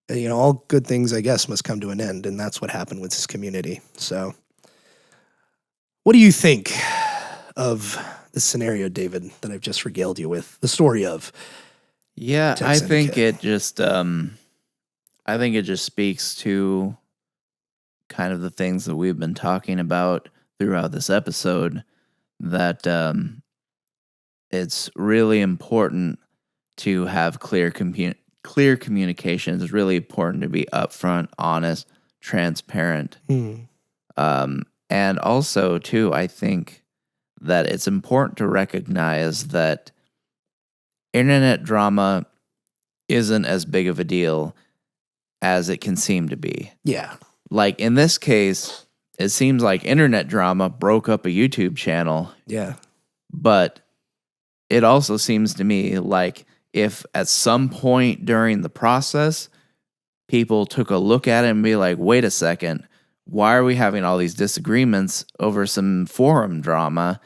you know, all good things, I guess, must come to an end. And that's what happened with this community. So what do you think of this scenario, David, that I've just regaled you with the story of? Yeah, I think it just speaks to kind of the things that we've been talking about throughout this episode, that it's really important to have clear communication. It's really important to be upfront, honest, transparent. And also, too, I think that it's important to recognize that internet drama isn't as big of a deal as it can seem to be. Yeah. Like in this case, it seems like internet drama broke up a YouTube channel. Yeah. But it also seems to me like if at some point during the process, people took a look at it and be like, wait a second, why are we having all these disagreements over some forum drama?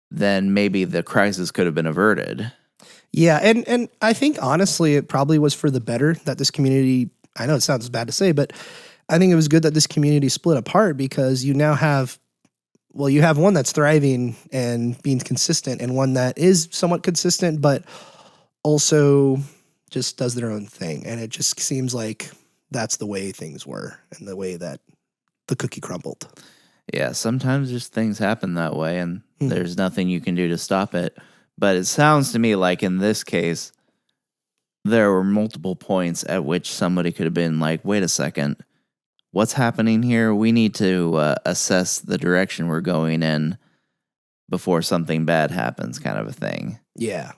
Then maybe the crisis could have been averted. Yeah, and I think honestly it probably was for the better that this community, I know it sounds bad to say, but I think it was good that this community split apart because you now have, well, you have one that's thriving and being consistent and one that is somewhat consistent, but also just does their own thing. And it just seems like that's the way things were and the way that the cookie crumbled. Yeah, sometimes just things happen that way and there's nothing you can do to stop it. But it sounds to me like in this case, there were multiple points at which somebody could have been like, wait a second, what's happening here? We need to assess the direction we're going in before something bad happens, kind of a thing. Yeah,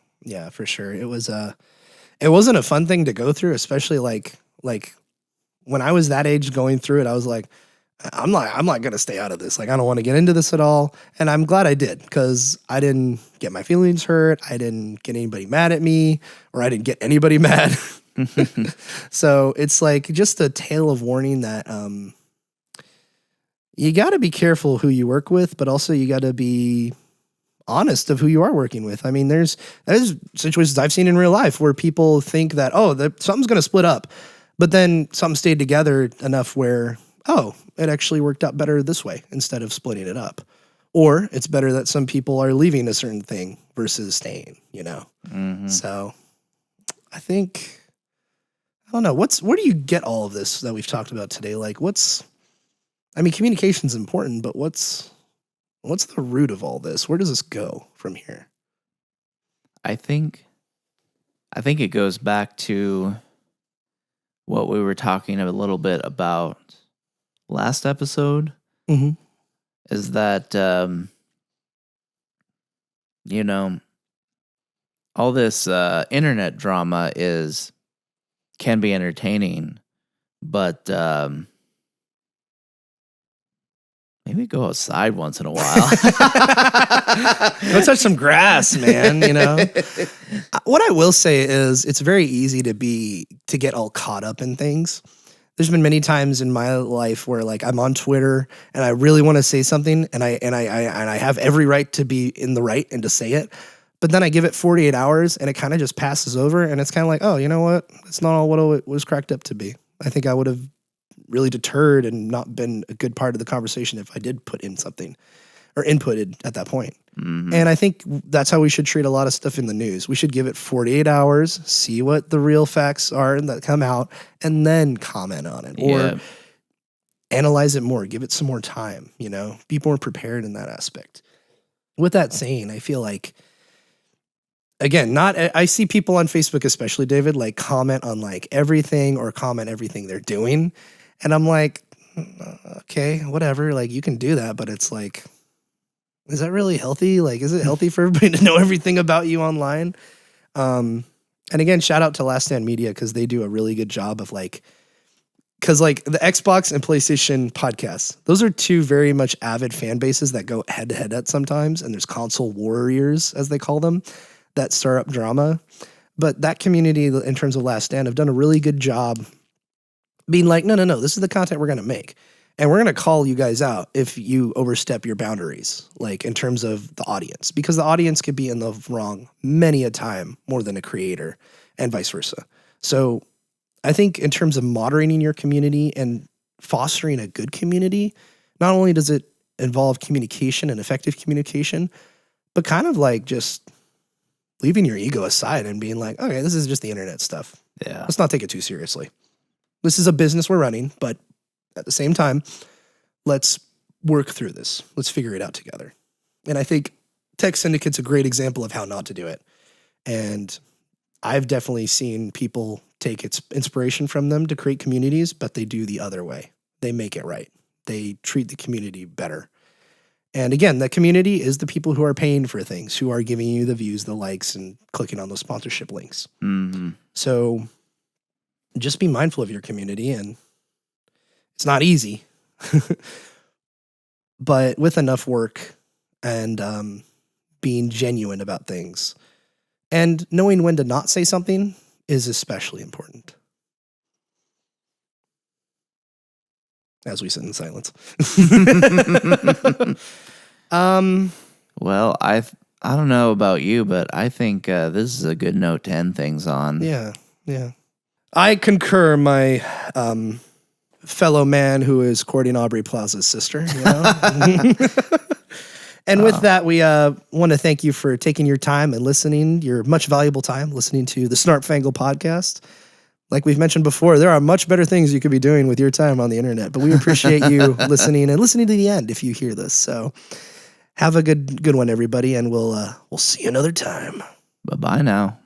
for sure. It wasn't a fun thing to go through, especially like when I was that age going through it, I was like, I'm not going to stay out of this. Like, I don't want to get into this at all. And I'm glad I did because I didn't get my feelings hurt. I didn't get anybody mad at me or I didn't get anybody mad. So it's like just a tale of warning that you got to be careful who you work with, but also you got to be honest of who you are working with. I mean, there's situations I've seen in real life where people think that, something's going to split up, but then something stayed together enough where, it actually worked out better this way instead of splitting it up. Or it's better that some people are leaving a certain thing versus staying, Mm-hmm. So I think, I don't know, where do you get all of this that we've talked about today? Like communication's important, but what's the root of all this? Where does this go from here? I think it goes back to what we were talking a little bit about last episode. Mm-hmm. Is that, all this internet drama can be entertaining, but maybe go outside once in a while. Go touch some grass, man, What I will say is it's very easy to get all caught up in things. There's been many times in my life where like I'm on Twitter and I really want to say something and I have every right to be in the right and to say it. But then I give it 48 hours and it kind of just passes over and it's kind of like, oh, you know what? It's not all what it was cracked up to be. I think I would have really deterred and not been a good part of the conversation if I did put in something or inputted at that point. Mm-hmm. And I think that's how we should treat a lot of stuff in the news. We should give it 48 hours, see what the real facts are that come out, and then comment on it or analyze it more, give it some more time, be more prepared in that aspect. With that saying, I feel like, again, I see people on Facebook, especially David, like comment on like everything or comment everything they're doing. And I'm like, okay, whatever. Like you can do that, but it's like, is that really healthy? Like, is it healthy for everybody to know everything about you online? And again, shout out to Last Stand Media because they do a really good job of because like the Xbox and PlayStation podcasts, those are two very much avid fan bases that go head to head at sometimes. And there's console warriors, as they call them, that stir up drama. But that community, in terms of Last Stand, have done a really good job being like, no, this is the content we're going to make. And we're going to call you guys out if you overstep your boundaries, like in terms of the audience, because the audience could be in the wrong many a time more than a creator and vice versa. So I think in terms of moderating your community and fostering a good community, not only does it involve communication and effective communication, but kind of like just leaving your ego aside and being like, okay, this is just the internet stuff. Yeah. Let's not take it too seriously. This is a business we're running, but at the same time, let's work through this. Let's figure it out together. And I think Tek Syndicate's a great example of how not to do it. And I've definitely seen people take its inspiration from them to create communities, but they do the other way. They make it right. They treat the community better. And again, the community is the people who are paying for things, who are giving you the views, the likes, and clicking on those sponsorship links. Mm-hmm. So just be mindful of your community, and it's not easy, but with enough work and being genuine about things and knowing when to not say something is especially important. As we sit in silence. Well, I don't know about you, but I think this is a good note to end things on. Yeah. I concur. My fellow man who is courting Aubrey Plaza's sister. You know? And with that, we want to thank you for taking your time and listening, your much valuable time listening to the Snarp Fangle Podcast. Like we've mentioned before, there are much better things you could be doing with your time on the internet, but we appreciate you listening and listening to the end if you hear this. So have a good one, everybody, and we'll see you another time. Bye-bye now.